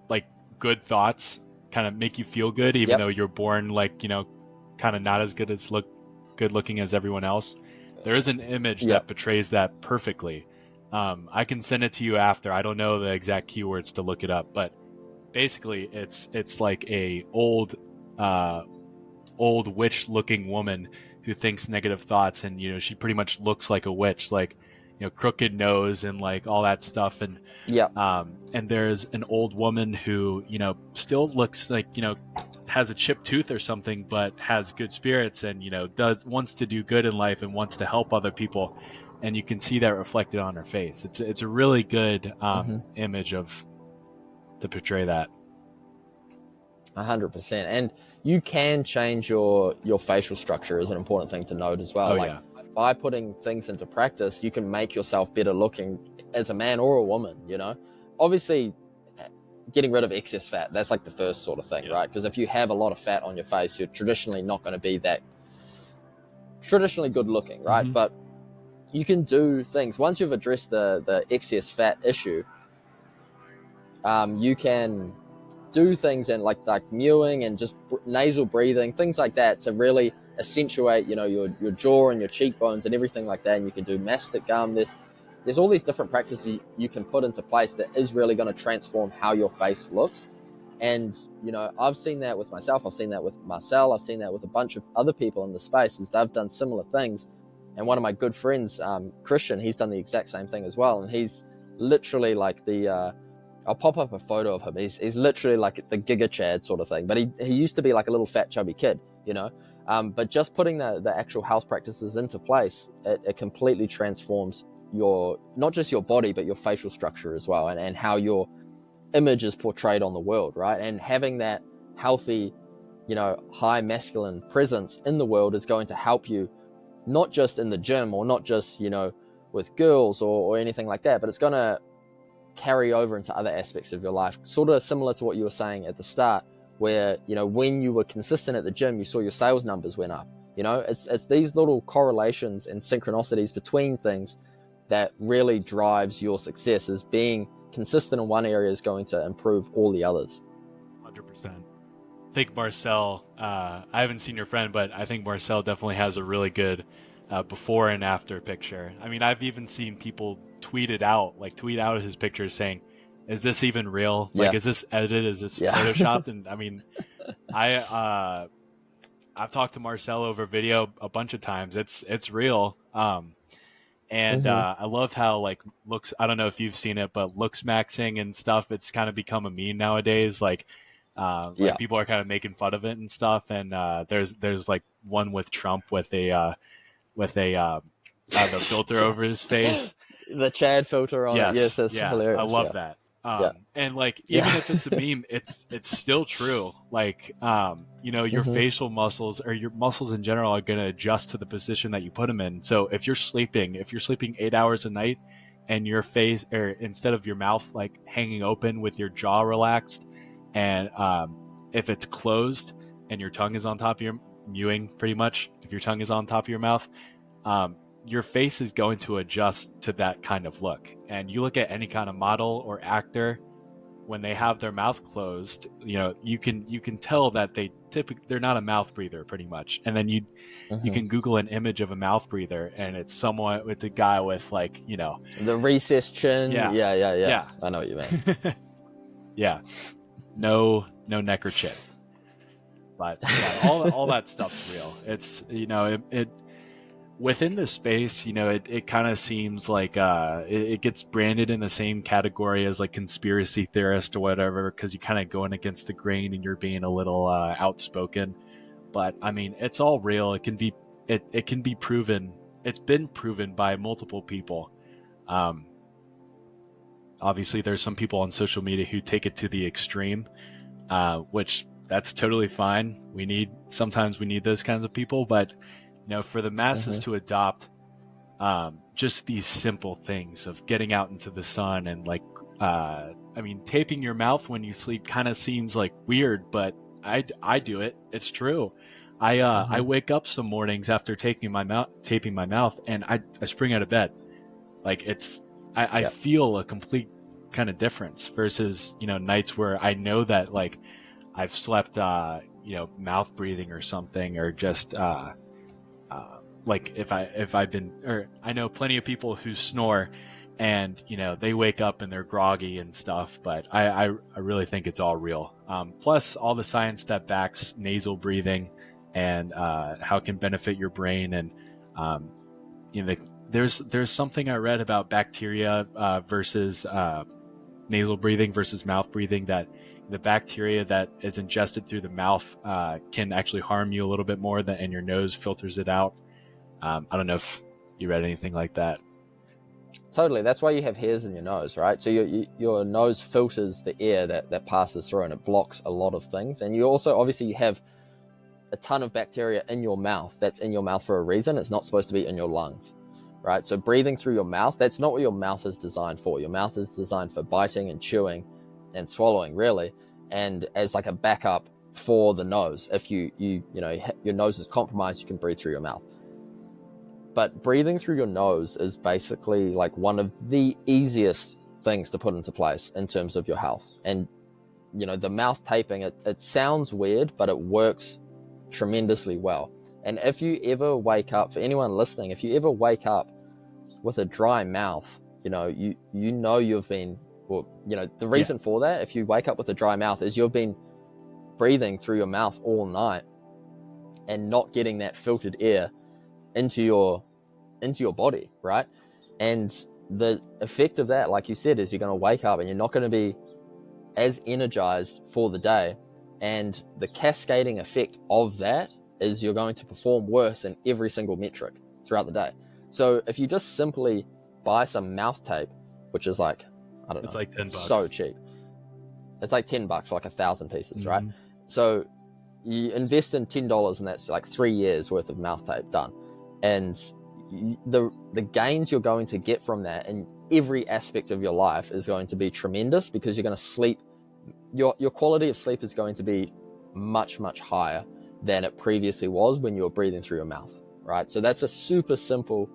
like good thoughts kind of make you feel good, even though you're born, like, you know, kind of not as good looking as everyone else. There is an image that portrays that perfectly. I can send it to you after. I don't know the exact keywords to look it up, but basically it's like a old witch looking woman who thinks negative thoughts, and, you know, she pretty much looks like a witch, like, you know, crooked nose and like all that stuff. And and there's an old woman who, you know, still looks like, you know, has a chipped tooth or something, but has good spirits, and, you know, wants to do good in life and wants to help other people, and you can see that reflected on her face. It's a really good image to portray that. 100%. And you can change your facial structure is an important thing to note as well. By putting things into practice, you can make yourself better looking as a man or a woman, you know. Obviously, getting rid of excess fat, that's like the first sort of thing, right? Because if you have a lot of fat on your face, you're traditionally not going to be that traditionally good looking, right? But you can do things. Once you've addressed the excess fat issue, you can do things in like mewing and just nasal breathing, things like that, to really accentuate, you know, your jaw and your cheekbones and everything like that. And you can do mastic gum. There's all these different practices you can put into place that is really going to transform how your face looks. And, you know, I've seen that with myself. I've seen that with Marcel. I've seen that with a bunch of other people in the space, is they've done similar things. And one of my good friends, Christian, he's done the exact same thing as well. And he's literally like I'll pop up a photo of him. He's literally like the Giga Chad sort of thing. But he used to be like a little fat, chubby kid, you know. But just putting the actual health practices into place, it completely transforms not just your body, but your facial structure as well, and how your image is portrayed on the world, right? And having that healthy, you know, high masculine presence in the world is going to help you, not just in the gym, or not just, you know, with girls or anything like that, but it's going to carry over into other aspects of your life. Sort of similar to what you were saying at the start, where, you know, when you were consistent at the gym, you saw your sales numbers went up. You know, it's these little correlations and synchronicities between things that really drives your success. Is being consistent in one area is going to improve all the others. 100%. I think Marcel, I haven't seen your friend, but I think Marcel definitely has a really good before and after picture. I mean, I've even seen people tweet out his pictures saying, is this even real? Like, is this edited? Is this photoshopped? And I mean, I've talked to Marcel over video a bunch of times. It's real. And I love how like looks. I don't know if you've seen it, but looks maxing and stuff. It's kind of become a meme nowadays. Like people are kind of making fun of it and stuff. And there's like one with Trump with a the filter over his face. The Chad filter on it. Yes, that's hilarious. I love that. And like even if it's a meme, it's still true. Like your facial muscles or your muscles in general are going to adjust to the position that you put them in. So if you're sleeping 8 hours a night and your face, or instead of your mouth like hanging open with your jaw relaxed, and if it's closed and your tongue is on top of your mewing, pretty much, if your tongue is on top of your mouth, your face is going to adjust to that kind of look. And you look at any kind of model or actor, when they have their mouth closed, you can tell that they're not a mouth breather, pretty much. And then you can Google an image of a mouth breather, and it's a guy with like the recessed chin. Yeah. I know what you mean. Yeah, no neck or chin. But all that stuff's real. It's it within the space, it kind of seems like it gets branded in the same category as like conspiracy theorist or whatever, because you're kind of going against the grain and you're being a little outspoken. But I mean, it's all real. It can be proven. It's been proven by multiple people. Obviously, there's some people on social media who take it to the extreme, which that's totally fine. Sometimes we need those kinds of people, but for the masses to adopt just these simple things of getting out into the sun and like, taping your mouth when you sleep kind of seems like weird, but I do it. It's true. I wake up some mornings after taping my mouth, and I spring out of bed. Like I feel a complete kind of difference versus, nights where I know that like I've slept, mouth breathing or something, or just, like if I've been, or I know plenty of people who snore and, they wake up and they're groggy and stuff, but I really think it's all real. Plus all the science that backs nasal breathing and, how it can benefit your brain. And, there's something I read about bacteria, versus, nasal breathing versus mouth breathing, that the bacteria that is ingested through the mouth can actually harm you a little bit more and your nose filters it out. I don't know if you read anything like that. Totally. That's why you have hairs in your nose, right? So your nose filters the air that passes through, and it blocks a lot of things. And you also, obviously, you have a ton of bacteria in your mouth. That's in your mouth for a reason. It's not supposed to be in your lungs, right? So breathing through your mouth, that's not what your mouth is designed for. Your mouth is designed for biting and chewing and swallowing, really, and as like a backup for the nose. If your nose is compromised, you can breathe through your mouth. But breathing through your nose is basically like one of the easiest things to put into place in terms of your health. And the mouth taping, it sounds weird, but it works tremendously well. And if you ever wake up, for anyone listening, if you ever wake up with a dry mouth, you've been, the reason for that, if you wake up with a dry mouth, is you've been breathing through your mouth all night and not getting that filtered air into your body, right? And the effect of that, like you said, is you're going to wake up and you're not going to be as energized for the day. And the cascading effect of that is you're going to perform worse in every single metric throughout the day. So if you just simply buy some mouth tape, which is like, I don't know, it's like $10. So cheap. It's like $10 for like 1,000 pieces, right? So you invest in $10 and that's like 3 years worth of mouth tape done. And the gains you're going to get from that in every aspect of your life is going to be tremendous, because you're going to sleep. Your quality of sleep is going to be much, much higher than it previously was when you were breathing through your mouth, right? So that's a super simple,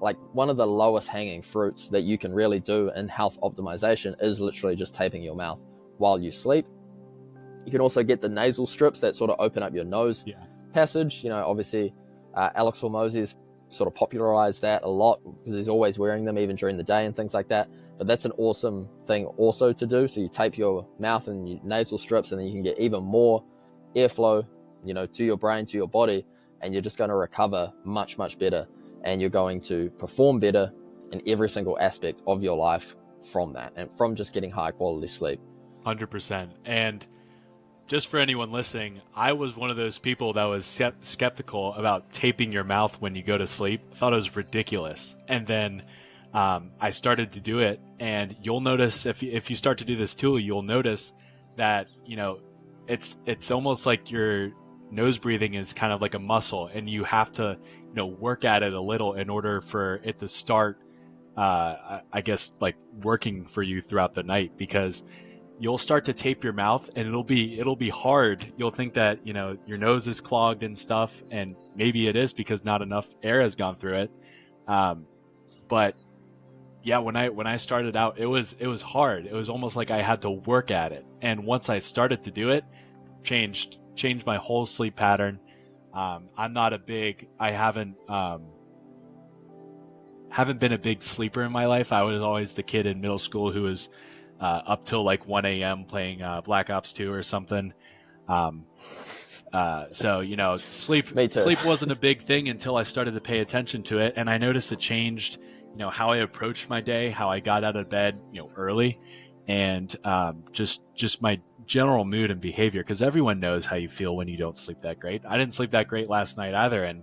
like one of the lowest hanging fruits that you can really do in health optimization is literally just taping your mouth while you sleep. You can also get the nasal strips that sort of open up your nose passage. Obviously, Alex Hormozy has sort of popularized that a lot because he's always wearing them even during the day and things like that. But that's an awesome thing also to do. So you tape your mouth and your nasal strips, and then you can get even more airflow, to your brain, to your body, and you're just going to recover much, much better. And you're going to perform better in every single aspect of your life from that, and from just getting high quality sleep. 100%. And just for anyone listening, I was one of those people that was skeptical about taping your mouth when you go to sleep. I thought it was ridiculous. And then I started to do it, and you'll notice if you start to do this too, you'll notice that, it's almost like your nose breathing is kind of like a muscle, and you have to, work at it a little in order for it to start, I guess, like working for you throughout the night, because you'll start to tape your mouth and it'll be hard. You'll think that, your nose is clogged and stuff, and maybe it is because not enough air has gone through it. But yeah, when I started out, it was hard. It was almost like I had to work at it. And once I started to do it, changed my whole sleep pattern. I haven't been a big sleeper in my life. I was always the kid in middle school who was up till like 1 a.m. playing Black Ops 2 or something. So, sleep wasn't a big thing until I started to pay attention to it. And I noticed it changed, how I approached my day, how I got out of bed, early, and just my general mood and behavior, because everyone knows how you feel when you don't sleep that great. I didn't sleep that great last night either. And,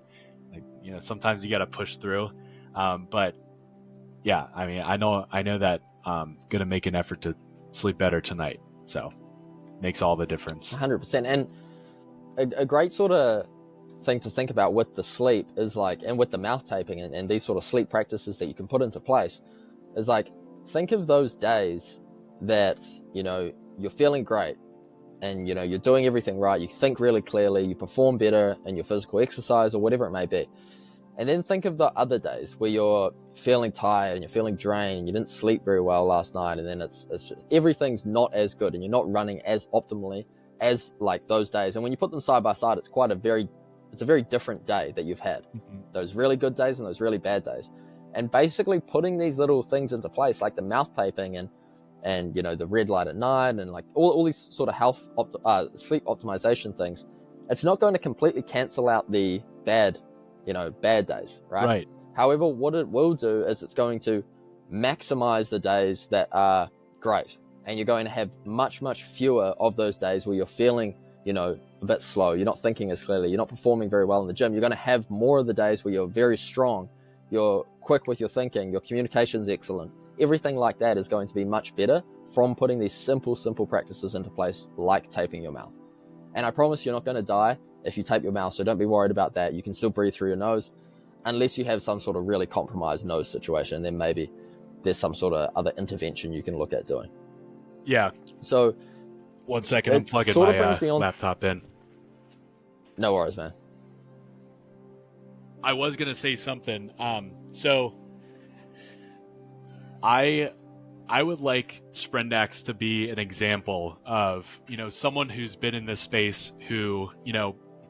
sometimes you got to push through. But yeah, I mean, I know that I'm going to make an effort to sleep better tonight. So makes all the difference. 100%. And a great sort of thing to think about with the sleep is like, and with the mouth taping and these sort of sleep practices that you can put into place, is like, think of those days that, you're feeling great and, you're doing everything right. You think really clearly, you perform better in your physical exercise or whatever it may be. And then think of the other days where you're feeling tired and you're feeling drained and you didn't sleep very well last night. And then it's just, everything's not as good and you're not running as optimally as like those days. And when you put them side by side, it's a very different day that you've had. Mm-hmm. Those really good days and those really bad days. And basically putting these little things into place, like the mouth taping and the red light at night and like all these sort of sleep optimization things, it's not going to completely cancel out the bad days, right? Right. However, what it will do is it's going to maximize the days that are great. And you're going to have much, much fewer of those days where you're feeling, a bit slow. You're not thinking as clearly. You're not performing very well in the gym. You're going to have more of the days where you're very strong. You're quick with your thinking. Your communication's excellent. Everything like that is going to be much better from putting these simple practices into place, like taping your mouth. And I promise you're not going to die if you tape your mouth, so don't be worried about that. You can still breathe through your nose, unless you have some sort of really compromised nose situation, and then maybe there's some sort of other intervention you can look at doing. Yeah. So 1 second, I'm plugging my laptop in. No worries, man. I was going to say something. So I would like Sprendax to be an example of, someone who's been in this space, who,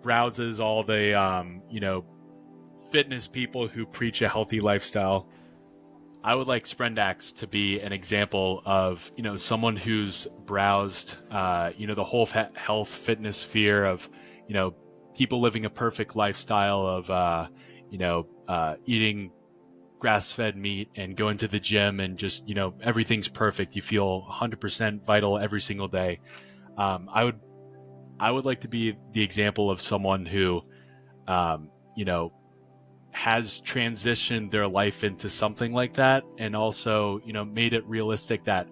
browses all the, fitness people who preach a healthy lifestyle. I would like Sprendax to be an example of, someone who's browsed, the whole health fitness sphere of, people living a perfect lifestyle of, eating grass-fed meat and going to the gym and just, everything's perfect. You feel 100% vital every single day. I would like to be the example of someone who, has transitioned their life into something like that, and also, made it realistic that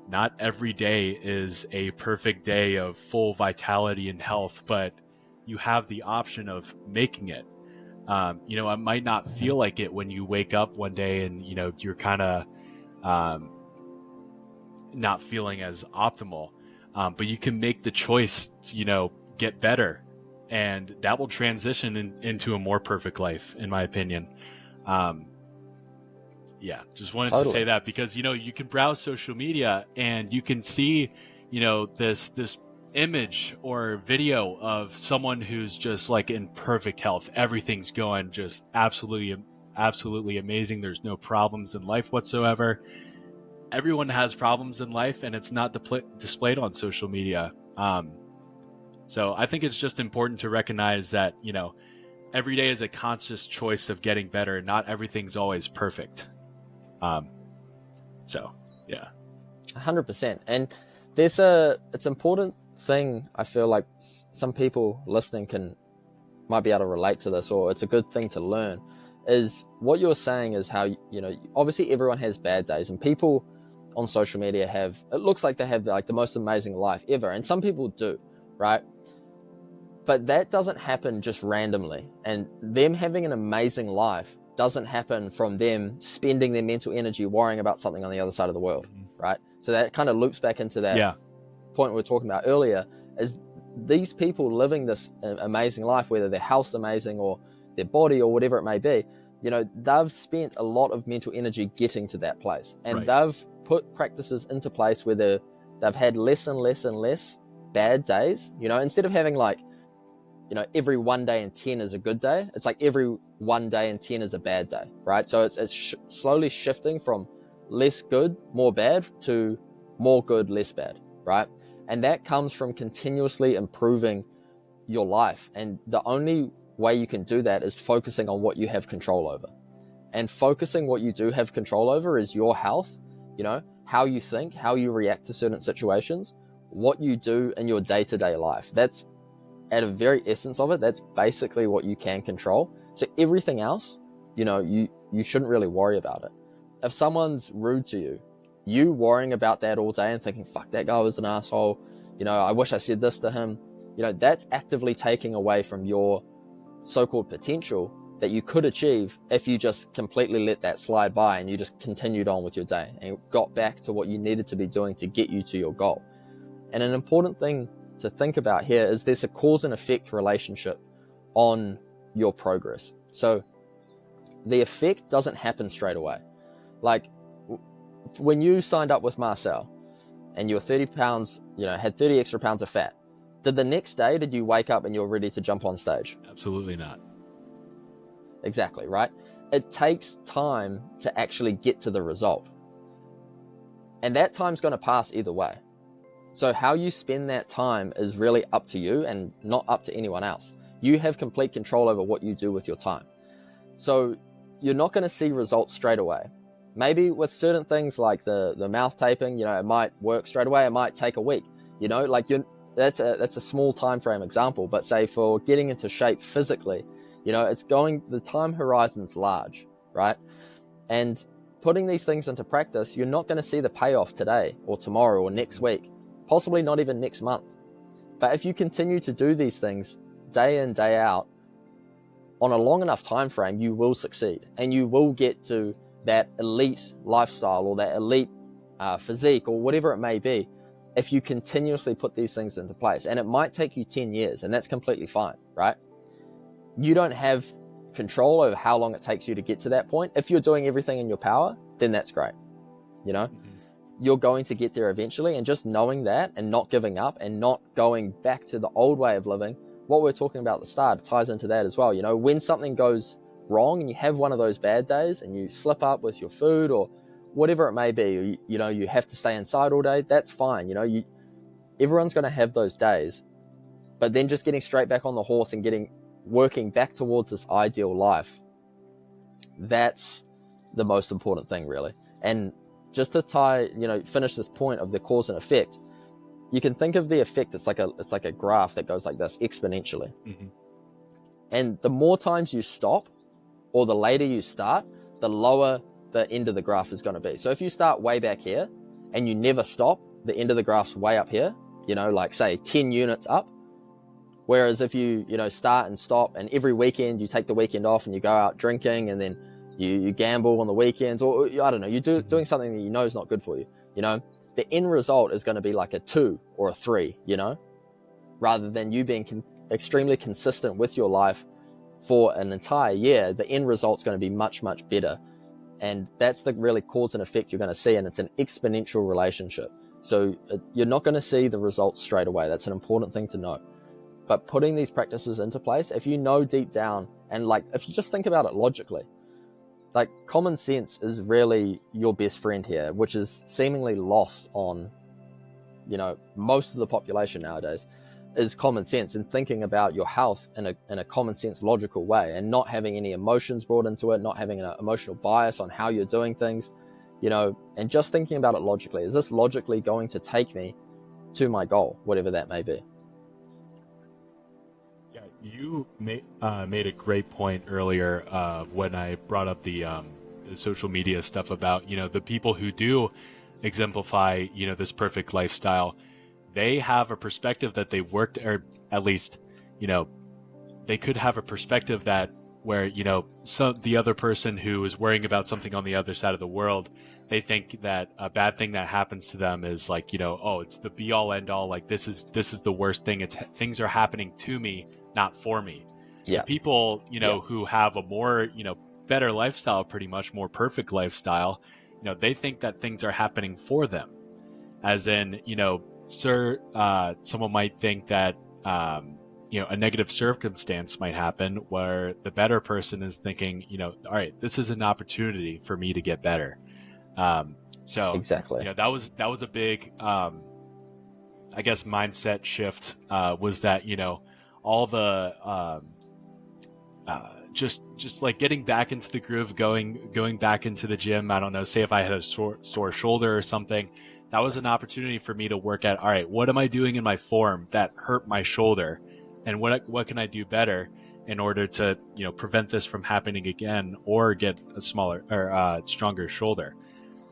not every day is a perfect day of full vitality and health, but you have the option of making it. It might not feel like it when you wake up one day and, you're kind of not feeling as optimal. But you can make the choice to, get better. And that will transition into a more perfect life, in my opinion. Just wanted to say that because, you can browse social media and you can see, this image or video of someone who's just like in perfect health. Everything's going just absolutely amazing. There's no problems in life whatsoever. Everyone has problems in life, and it's not displayed on social media. So I think it's just important to recognize that, every day is a conscious choice of getting better. Not everything's always perfect. So, yeah. 100%. And it's an important thing. I feel like some people listening might be able to relate to this, or it's a good thing to learn, is what you're saying is how, obviously everyone has bad days, and people on social media it looks like they have like the most amazing life ever. And some people do, right? But that doesn't happen just randomly. And them having an amazing life doesn't happen from them spending their mental energy worrying about something on the other side of the world, right? So that kind of loops back into that point we were talking about earlier, is these people living this amazing life, whether their health's amazing or their body or whatever it may be, they've spent a lot of mental energy getting to that place. And they've put practices into place where they've had less and less and less bad days, instead of having like, every 1 day in 10 is a good day. It's like every 1 day in 10 is a bad day, right? So it's slowly shifting from less good, more bad, to more good, less bad, right? And that comes from continuously improving your life. And the only way you can do that is focusing on what you have control over. And focusing what you do have control over is your health, how you think, how you react to certain situations, what you do in your day-to-day life. That's at a very essence of it, that's basically what you can control. So everything else, you shouldn't really worry about it. If someone's rude to you, you worrying about that all day and thinking, fuck, that guy was an asshole, I wish I said this to him, that's actively taking away from your so-called potential that you could achieve if you just completely let that slide by and you just continued on with your day and got back to what you needed to be doing to get you to your goal. And an important thing to think about here is there's a cause and effect relationship on your progress. So the effect doesn't happen straight away. Like when you signed up with Marcel and you were 30 pounds, had 30 extra pounds of fat, did you wake up and you were ready to jump on stage? Absolutely not. Exactly, right? It takes time to actually get to the result. And that time's going to pass either way. So how you spend that time is really up to you and not up to anyone else. You have complete control over what you do with your time. So you're not going to see results straight away. Maybe with certain things like the mouth taping, it might work straight away. It might take a week, that's a small time frame example. But say for getting into shape physically, the time horizon's large, right? And putting these things into practice, you're not going to see the payoff today or tomorrow or next week, possibly not even next month. But if you continue to do these things day in, day out, on a long enough time frame, you will succeed and you will get to that elite lifestyle or that elite physique or whatever it may be if you continuously put these things into place. And it might take you 10 years, and that's completely fine, right? You don't have control over how long it takes you to get to that point. If you're doing everything in your power, then that's great. You're going to get there eventually, and just knowing that and not giving up and not going back to the old way of living, what we're talking about at the start ties into that as well. When something goes wrong and you have one of those bad days and you slip up with your food or whatever it may be, you have to stay inside all day, that's fine. Everyone's going to have those days, but then just getting straight back on the horse and working back towards this ideal life, that's the most important thing, really. And just to finish this point of the cause and effect, you can think of the effect, it's like a graph that goes like this exponentially. Mm-hmm. And the more times you stop or the later you start, the lower the end of the graph is going to be. So if you start way back here and you never stop, the end of the graph's way up here, like say 10 units up. Whereas if you start and stop, and every weekend you take the weekend off and you go out drinking and then you gamble on the weekends, or I don't know, you're doing something that is not good for you, the end result is going to be like a 2 or a 3, rather than you being extremely consistent with your life for an entire year. The end result's going to be much, much better. And that's the really cause and effect you're going to see. And it's an exponential relationship. So you're not going to see the results straight away. That's an important thing to know. But putting these practices into place, if you know deep down, and if you just think about it logically, common sense is really your best friend here, which is seemingly lost on, most of the population nowadays, is common sense and thinking about your health in a common sense, logical way, and not having any emotions brought into it, not having an emotional bias on how you're doing things, and just thinking about it logically. Is this logically going to take me to my goal, whatever that may be? Yeah, you made a great point earlier when I brought up the social media stuff about, the people who do exemplify, this perfect lifestyle. They have a perspective that they've worked, or at least, they could have a perspective that where, the other person who is worrying about something on the other side of the world, they think that a bad thing that happens to them is like, oh, it's the be all end all. Like this is the worst thing. Things are happening to me, not for me. Yeah. The people, who have a more, better lifestyle, pretty much more perfect lifestyle, they think that things are happening for them. As in, someone might think that, a negative circumstance might happen where the better person is thinking, all right, this is an opportunity for me to get better. So exactly, that was a big, I guess, mindset shift, was that, all the, just like getting back into the groove, going back into the gym. I don't know, say if I had a sore shoulder or something, that was an opportunity for me to work at, all right, what am I doing in my form that hurt my shoulder? And what can I do better in order to, prevent this from happening again or get a smaller or stronger shoulder?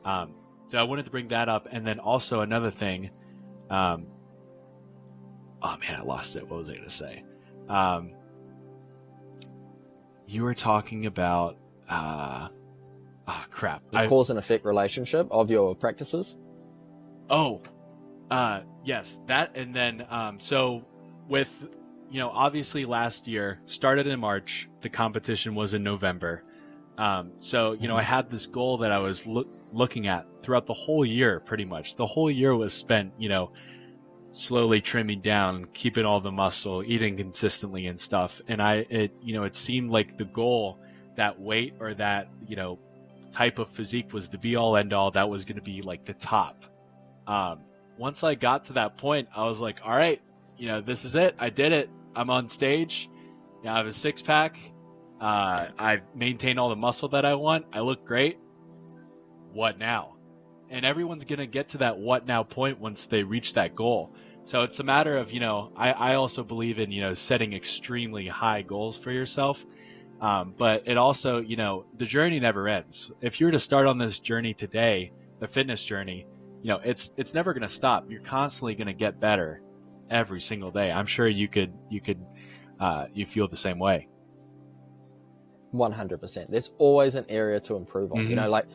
So I wanted to bring that up. And then also another thing, oh man, I lost it. What was I going to say? You were talking about, crap. The cause and effect relationship of your practices. Oh, yes, that. And then, so with, obviously last year started in March, the competition was in November. So, I had this goal that I was looking at throughout the whole year, pretty much. The whole year was spent, slowly trimming down, keeping all the muscle, eating consistently and stuff. And it seemed like the goal, that weight or that, type of physique was the be all end all. That was going to be like the top. Once I got to that point, I was like, all right, this is it. I did it. I'm on stage. I have a six pack. I've maintained all the muscle that I want. I look great. What now? And everyone's going to get to that what now point once they reach that goal. So it's a matter of, I also believe in, setting extremely high goals for yourself. But it also, the journey never ends. If you were to start on this journey today, the fitness journey, it's never going to stop. You're constantly going to get better every single day. I'm sure you feel the same way. 100%. There's always an area to improve on. Mm-hmm. Like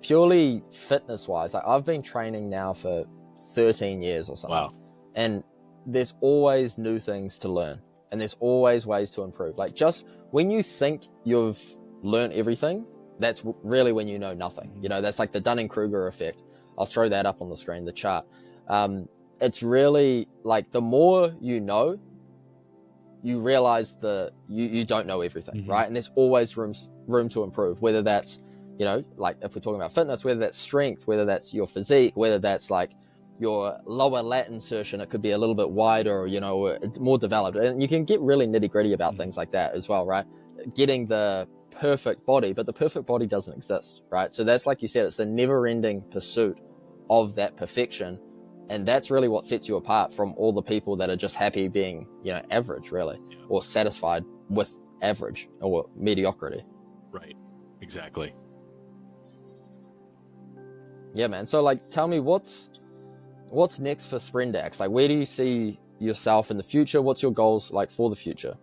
purely fitness wise, like I've been training now for 13 years or something. Wow. And there's always new things to learn, and there's always ways to improve. Like just when you think you've learned everything, that's really when you know nothing. That's like the Dunning-Kruger effect. I'll throw that up on the screen, the chart. It's really like the more you know, you realize you don't know everything, mm-hmm. right? And there's always room to improve, whether that's, like if we're talking about fitness, whether that's strength, whether that's your physique, whether that's like your lower lat insertion, it could be a little bit wider, or, more developed. And you can get really nitty gritty about mm-hmm. things like that as well, right? Getting the perfect body, but the perfect body doesn't exist, right? So that's, like you said, it's the never ending pursuit of that perfection. And that's really what sets you apart from all the people that are just happy being, average, really, or satisfied with average or mediocrity. Right. Exactly. Yeah, man. So, like, tell me what's next for Sprendax? Like, where do you see yourself in the future? What's your goals like for the future?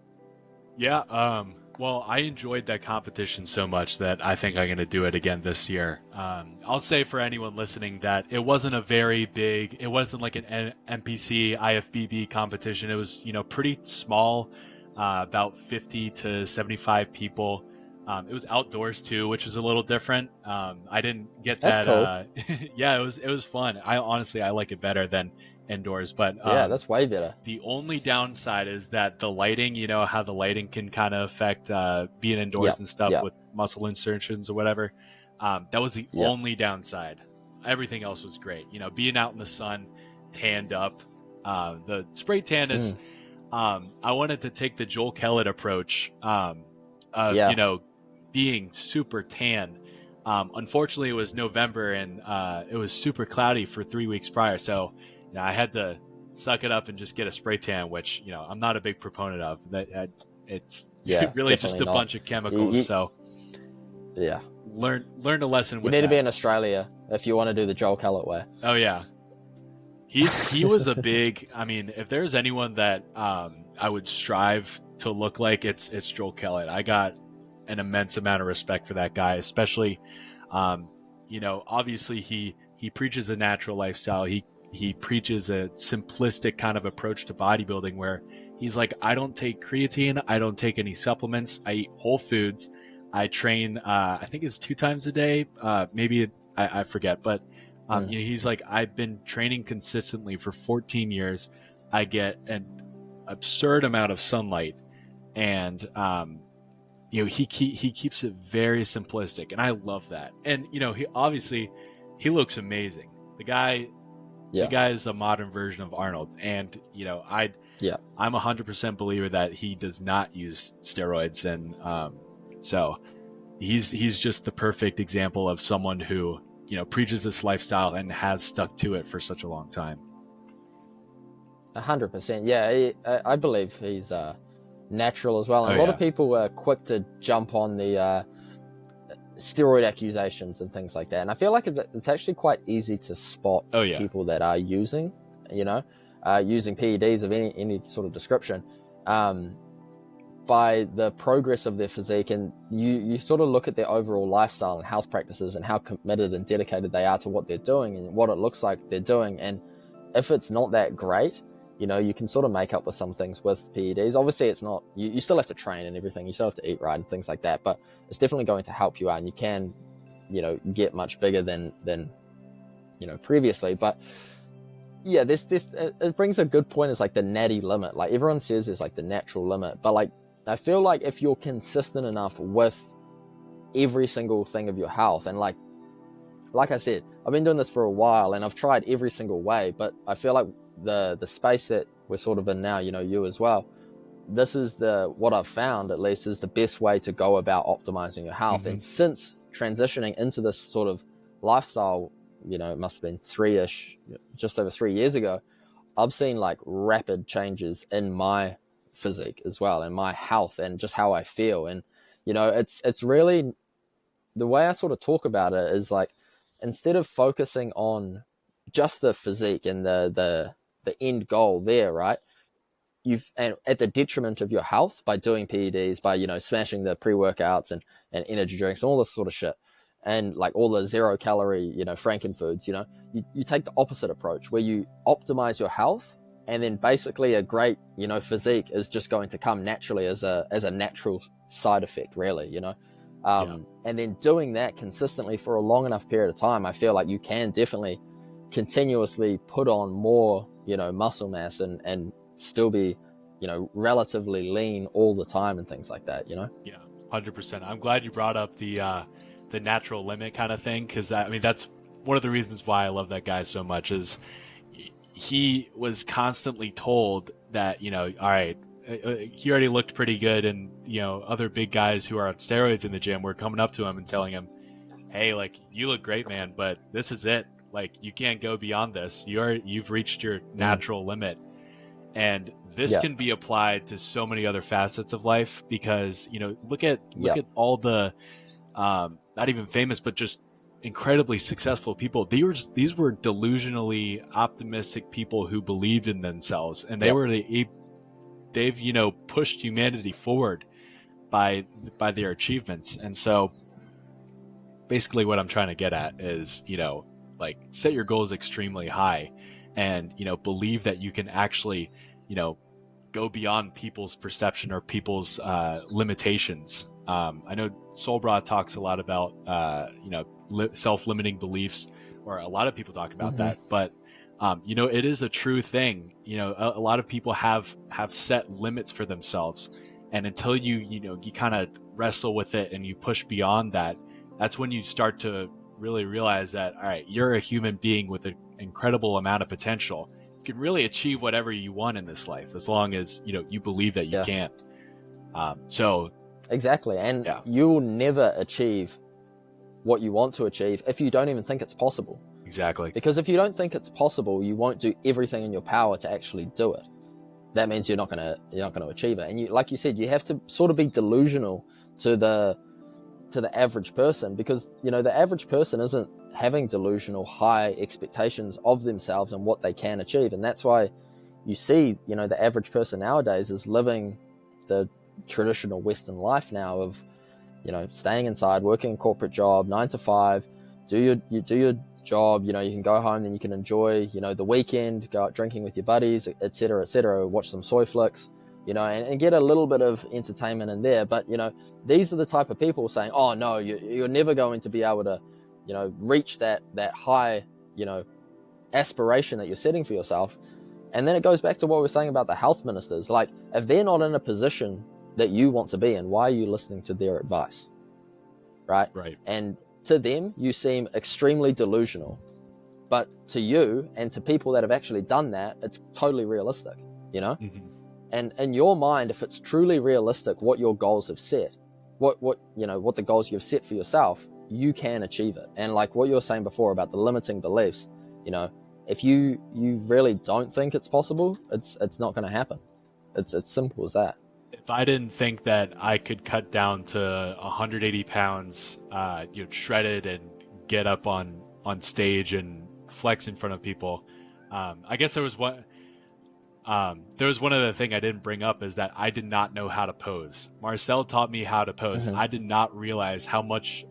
Yeah. Well, I enjoyed that competition so much that I think I'm going to do it again this year. I'll say for anyone listening that it wasn't it wasn't like an NPC IFBB competition. It was, pretty small, about 50 to 75 people. It was outdoors too, which was a little different. I didn't get that. That's cool. Yeah, it was fun. I like it better than indoors, but yeah, that's way better. The only downside is that the lighting, how the lighting can kind of affect being indoors and stuff with muscle insertions or whatever. That was the only downside. Everything else was great. Being out in the sun, tanned up, The spray tan is, I wanted to take the Joel Kellett approach of, being super tan. Unfortunately, it was November and it was super cloudy for 3 weeks prior. So, I had to suck it up and just get a spray tan, which, I'm not a big proponent of. That it's really just a bunch of chemicals. So, yeah, learn a lesson. You need to be in Australia if you want to do the Joel Kellett way. Oh yeah, he was a big. I mean, if there's anyone that I would strive to look like, it's Joel Kellett. I got an immense amount of respect for that guy, especially, obviously he preaches a natural lifestyle. He preaches a simplistic kind of approach to bodybuilding where he's like, I don't take creatine. I don't take any supplements. I eat whole foods. I train, I think it's 2 times a day. Maybe I forget, but he's like, I've been training consistently for 14 years. I get an absurd amount of sunlight, and he keeps it very simplistic, and I love that. And he looks amazing. The guy is a modern version of Arnold, and I'm 100% believer that he does not use steroids, and so he's just the perfect example of someone who preaches this lifestyle and has stuck to it for such a long time. 100%. Yeah, I believe he's natural as well. And a lot of people were quick to jump on the steroid accusations and things like that. And I feel like it's actually quite easy to spot people that are using PEDs of any sort of description by the progress of their physique. And you sort of look at their overall lifestyle and health practices and how committed and dedicated they are to what they're doing and what it looks like they're doing. And if it's not that great, you can sort of make up with some things with PEDs. Obviously, it's not, you still have to train and everything. You still have to eat right and things like that, but it's definitely going to help you out, and you can, get much bigger than previously. But yeah, it brings a good point. It's like the natty limit. Like everyone says there's like the natural limit, but like, I feel like if you're consistent enough with every single thing of your health, and like I said, I've been doing this for a while and I've tried every single way, but I feel like the space that we're sort of in now, you as well, this is what I've found at least is the best way to go about optimizing your health. And since transitioning into this sort of lifestyle, it must have been just over 3 years ago, I've seen like rapid changes in my physique as well, and my health, and just how I feel. And it's really, the way I sort of talk about it is like, instead of focusing on just the physique and the end goal there, right? And at the detriment of your health by doing PEDs, by, smashing the pre-workouts and energy drinks and all this sort of shit, and like all the 0 calorie, frankenfoods, you take the opposite approach where you optimize your health, and then basically a great, physique is just going to come naturally as a natural side effect, really, and then doing that consistently for a long enough period of time, I feel like you can definitely continuously put on more, muscle mass and still be, relatively lean all the time and things like that, Yeah, 100%. I'm glad you brought up the natural limit kind of thing, because that's one of the reasons why I love that guy so much. Is he was constantly told that, all right, he already looked pretty good, and other big guys who are on steroids in the gym were coming up to him and telling him, hey, like, you look great, man, but this is it. Like, you can't go beyond this. You've reached your natural limit. And this can be applied to so many other facets of life, because look at all the not even famous but just incredibly successful people. These were delusionally optimistic people who believed in themselves, and they've pushed humanity forward by their achievements. And so basically what I'm trying to get at is, like, set your goals extremely high, and believe that you can actually go beyond people's perception or people's limitations. I know Solbra talks a lot about self-limiting beliefs, or a lot of people talk about that, but it is a true thing. A lot of people have set limits for themselves, and until you kind of wrestle with it and you push beyond that, that's when you start to really realize that, all right, you're a human being with an incredible amount of potential. can really achieve whatever you want in this life as long as you believe that you can. So exactly, and you'll never achieve what you want to achieve if you don't even think it's possible. Exactly. Because if you don't think it's possible, you won't do everything in your power to actually do it. That means you're not gonna achieve it. And you, like you said, you have to sort of be delusional to the average person, because the average person isn't having delusional high expectations of themselves and what they can achieve. And that's why you see the average person nowadays is living the traditional Western life now of staying inside, working a corporate job, 9 to 5, do your job, you can go home, then you can enjoy the weekend, go out drinking with your buddies, etc., watch some soy flicks, and get a little bit of entertainment in there. But these are the type of people saying, oh no, you're never going to be able to reach that high aspiration that you're setting for yourself. And then it goes back to what we were saying about the health ministers. Like, if they're not in a position that you want to be in, why are you listening to their advice? Right. And to them, you seem extremely delusional, but to you and to people that have actually done that, it's totally realistic, And in your mind, if it's truly realistic, what your goals have set, what the goals you've set for yourself, you can achieve it. And like what you were saying before about the limiting beliefs, if you really don't think it's possible, it's not going to happen. It's simple as that. If I didn't think that I could cut down to 180 pounds, shredded, and get up on stage and flex in front of people, I guess there was one other thing I didn't bring up, is that I did not know how to pose. Marcel taught me how to pose. I did not realize how much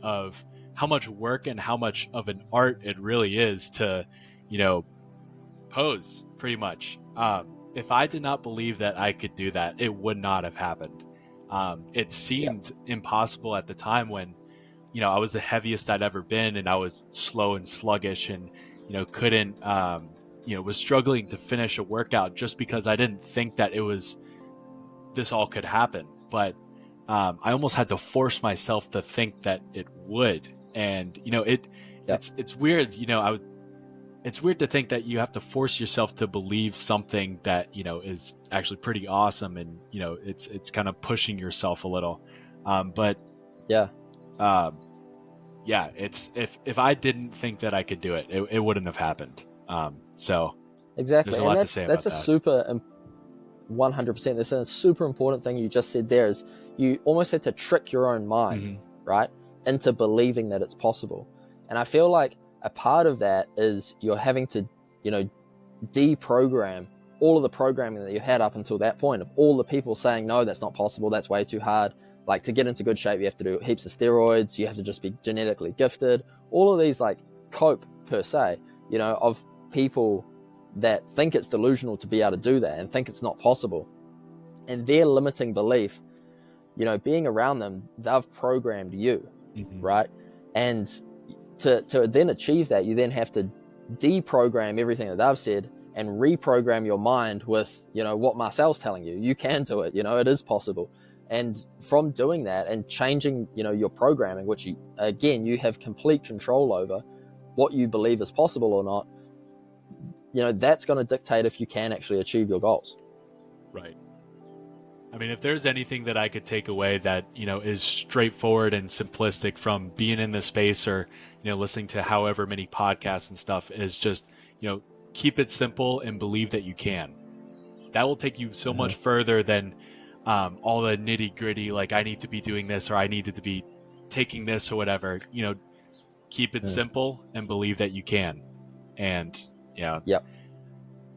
work and how much of an art it really is to, pose, pretty much. If I did not believe that I could do that, it would not have happened. It seemed impossible at the time when, I was the heaviest I'd ever been, and I was slow and sluggish, and, couldn't, was struggling to finish a workout just because I didn't think that this all could happen. But I almost had to force myself to think that it would. And, it's weird, it's weird to think that you have to force yourself to believe something that, is actually pretty awesome. And, it's kind of pushing yourself a little. It's, if I didn't think that I could do it, it wouldn't have happened. So exactly. There's a lot to say about that. That's a super 100%. That's a super important thing you just said there, is you almost had to trick your own mind, right, into believing that it's possible. And I feel like a part of that is you're having to, deprogram all of the programming that you had up until that point, of all the people saying, no, that's not possible, that's way too hard. Like, to get into good shape, you have to do heaps of steroids, you have to just be genetically gifted. All of these, like, cope, per se, of people that think it's delusional to be able to do that and think it's not possible. And their limiting belief, being around them, they've programmed you, right? And to then achieve that, you then have to deprogram everything that they've said and reprogram your mind with, what Marcel's telling you. You can do it, it is possible. And from doing that and changing, your programming, which you have complete control over what you believe is possible or not, that's going to dictate if you can actually achieve your goals. Right. I mean, if there's anything that I could take away that, is straightforward and simplistic from being in this space, or, listening to however many podcasts and stuff, is just, keep it simple and believe that you can. That will take you so much further than all the nitty gritty, like, I need to be doing this, or I needed to be taking this, or whatever. Keep it simple and believe that you can. And,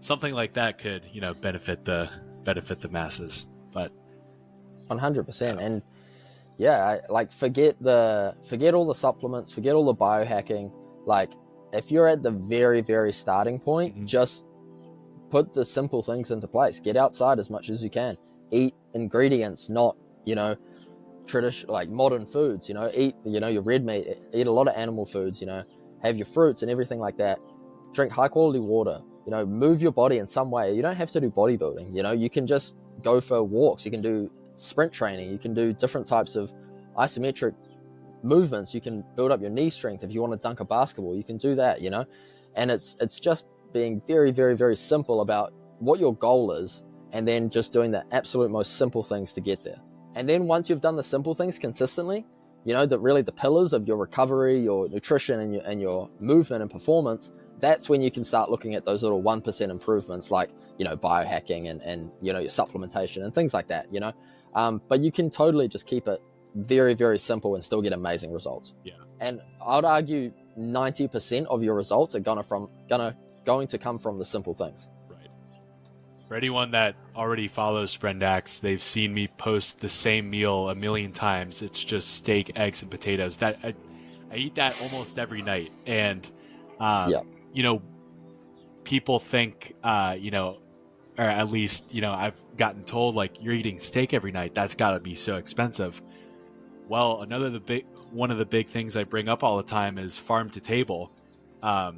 something like that could, benefit the masses. But 100%. And forget all the supplements, forget all the biohacking. Like, if you're at the very, very starting point, just put the simple things into place. Get outside as much as you can. Eat ingredients, not, traditional, like, modern foods. Eat, your red meat. Eat a lot of animal foods. Have your fruits and everything like that. Drink high quality water. Move your body in some way. You don't have to do bodybuilding. You can just go for walks. You can do sprint training. You can do different types of isometric movements. You can build up your knee strength. If you want to dunk a basketball, you can do that, and it's just being very, very, very simple about what your goal is, and then just doing the absolute most simple things to get there. And then once you've done the simple things consistently, the pillars of your recovery, your nutrition, and your movement and performance, that's when you can start looking at those little 1% improvements, like, biohacking and your supplementation and things like that, but you can totally just keep it very, very simple and still get amazing results. Yeah. And I would argue 90% of your results are going to come from the simple things. Right. For anyone that already follows Sprendax, they've seen me post the same meal a million times. It's just steak, eggs, and potatoes. That I eat that almost every night. And people think, or at least, I've gotten told, like, you're eating steak every night. That's got to be so expensive. Well, one of the big things I bring up all the time is farm to table. I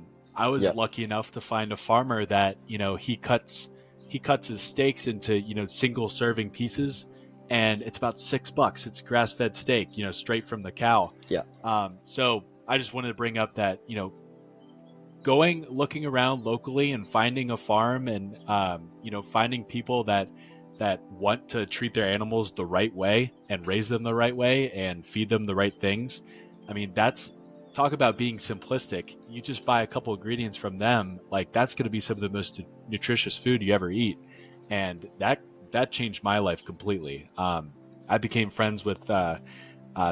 was lucky enough to find a farmer that, he cuts his steaks into, single serving pieces, and it's about $6. It's grass-fed steak, straight from the cow. Yeah. So I just wanted to bring up that, looking around locally and finding a farm and, finding people that want to treat their animals the right way and raise them the right way and feed them the right things. I mean, talk about being simplistic. You just buy a couple ingredients from them, like, that's going to be some of the most nutritious food you ever eat. And that changed my life completely. I became friends with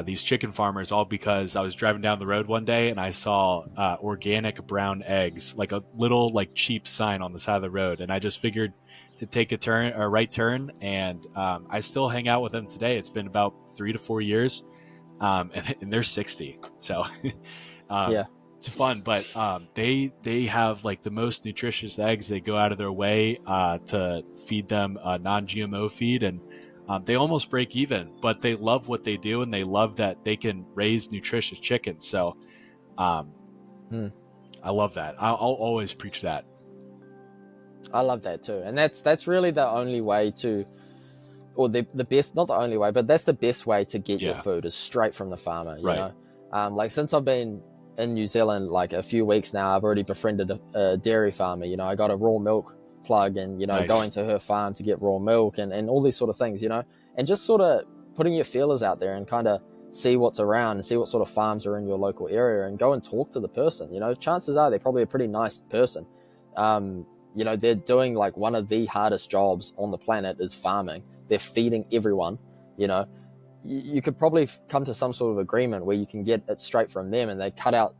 these chicken farmers all because I was driving down the road one day and I saw organic brown eggs, like a little, like, cheap sign on the side of the road. And I just figured to take a right turn. And I still hang out with them today. It's been about 3 to 4 years. And they're 60. So it's fun, but they have, like, the most nutritious eggs. They go out of their way to feed them non-GMO feed, and they almost break even, but they love what they do and they love that they can raise nutritious chickens. So I love that. I'll always preach that. I love that too. And that's really the only way to, or the best, not the only way, but that's the best way to get your food, is straight from the farmer, you know? Like, since I've been in New Zealand, like, a few weeks now, I've already befriended a dairy farmer. I got a raw milk plug, and Nice. Going to her farm to get raw milk and all these sort of things, and just sort of putting your feelers out there and kind of see what's around and see what sort of farms are in your local area, and go and talk to the person. Chances are they're probably a pretty nice person. They're doing, like, one of the hardest jobs on the planet is farming. They're feeding everyone. You could probably come to some sort of agreement where you can get it straight from them, and they cut out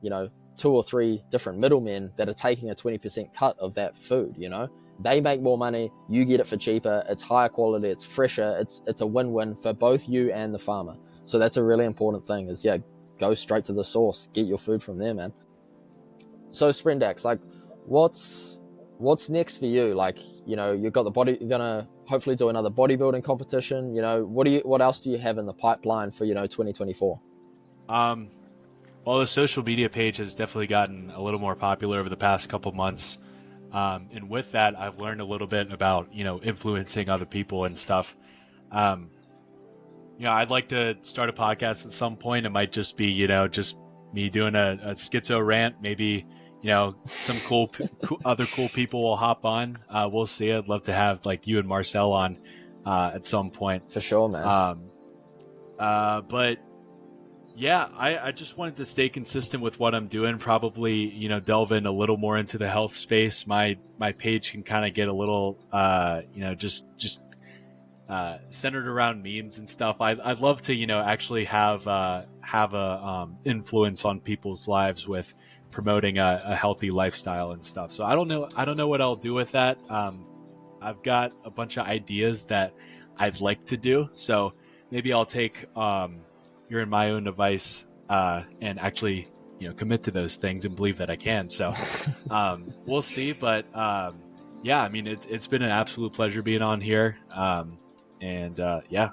2 or 3 different middlemen that are taking a 20% cut of that food. They make more money, you get it for cheaper, it's higher quality, it's fresher, it's a win-win for both you and the farmer. So that's a really important thing, is go straight to the source, get your food from there, man. So Sprendax, like, what's next for you? Like, you've got you're gonna hopefully do another bodybuilding competition. What else do you have in the pipeline for 2024? Well, the social media page has definitely gotten a little more popular over the past couple months. And with that, I've learned a little bit about, influencing other people and stuff. I'd like to start a podcast at some point. It might just be, just me doing a schizo rant. Maybe, some other cool people will hop on. We'll see. I'd love to have, like, you and Marcel on at some point. For sure, man. But yeah, I just wanted to stay consistent with what I'm doing. Probably, delve in a little more into the health space. My page can kind of get a little, just centered around memes and stuff. I'd love to, actually have a influence on people's lives with promoting a healthy lifestyle and stuff. So I don't know what I'll do with that. I've got a bunch of ideas that I'd like to do. So maybe I'll take, you're in my own device, and actually, commit to those things and believe that I can. So, we'll see. But, yeah, I mean, it's been an absolute pleasure being on here. Yeah.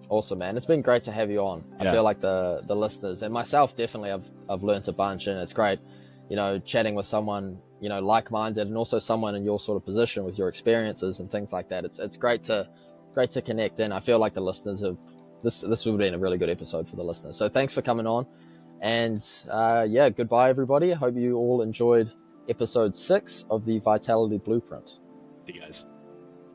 Awesome, man. It's been great to have you on. I feel like the listeners and myself, definitely I've learned a bunch, and it's great, chatting with someone, like-minded, and also someone in your sort of position with your experiences and things like that. It's great to connect, and I feel like the listeners have, this would have been a really good episode for the listeners. So thanks for coming on, and goodbye everybody. I hope you all enjoyed episode 6 of the Vitality Blueprint. See you guys.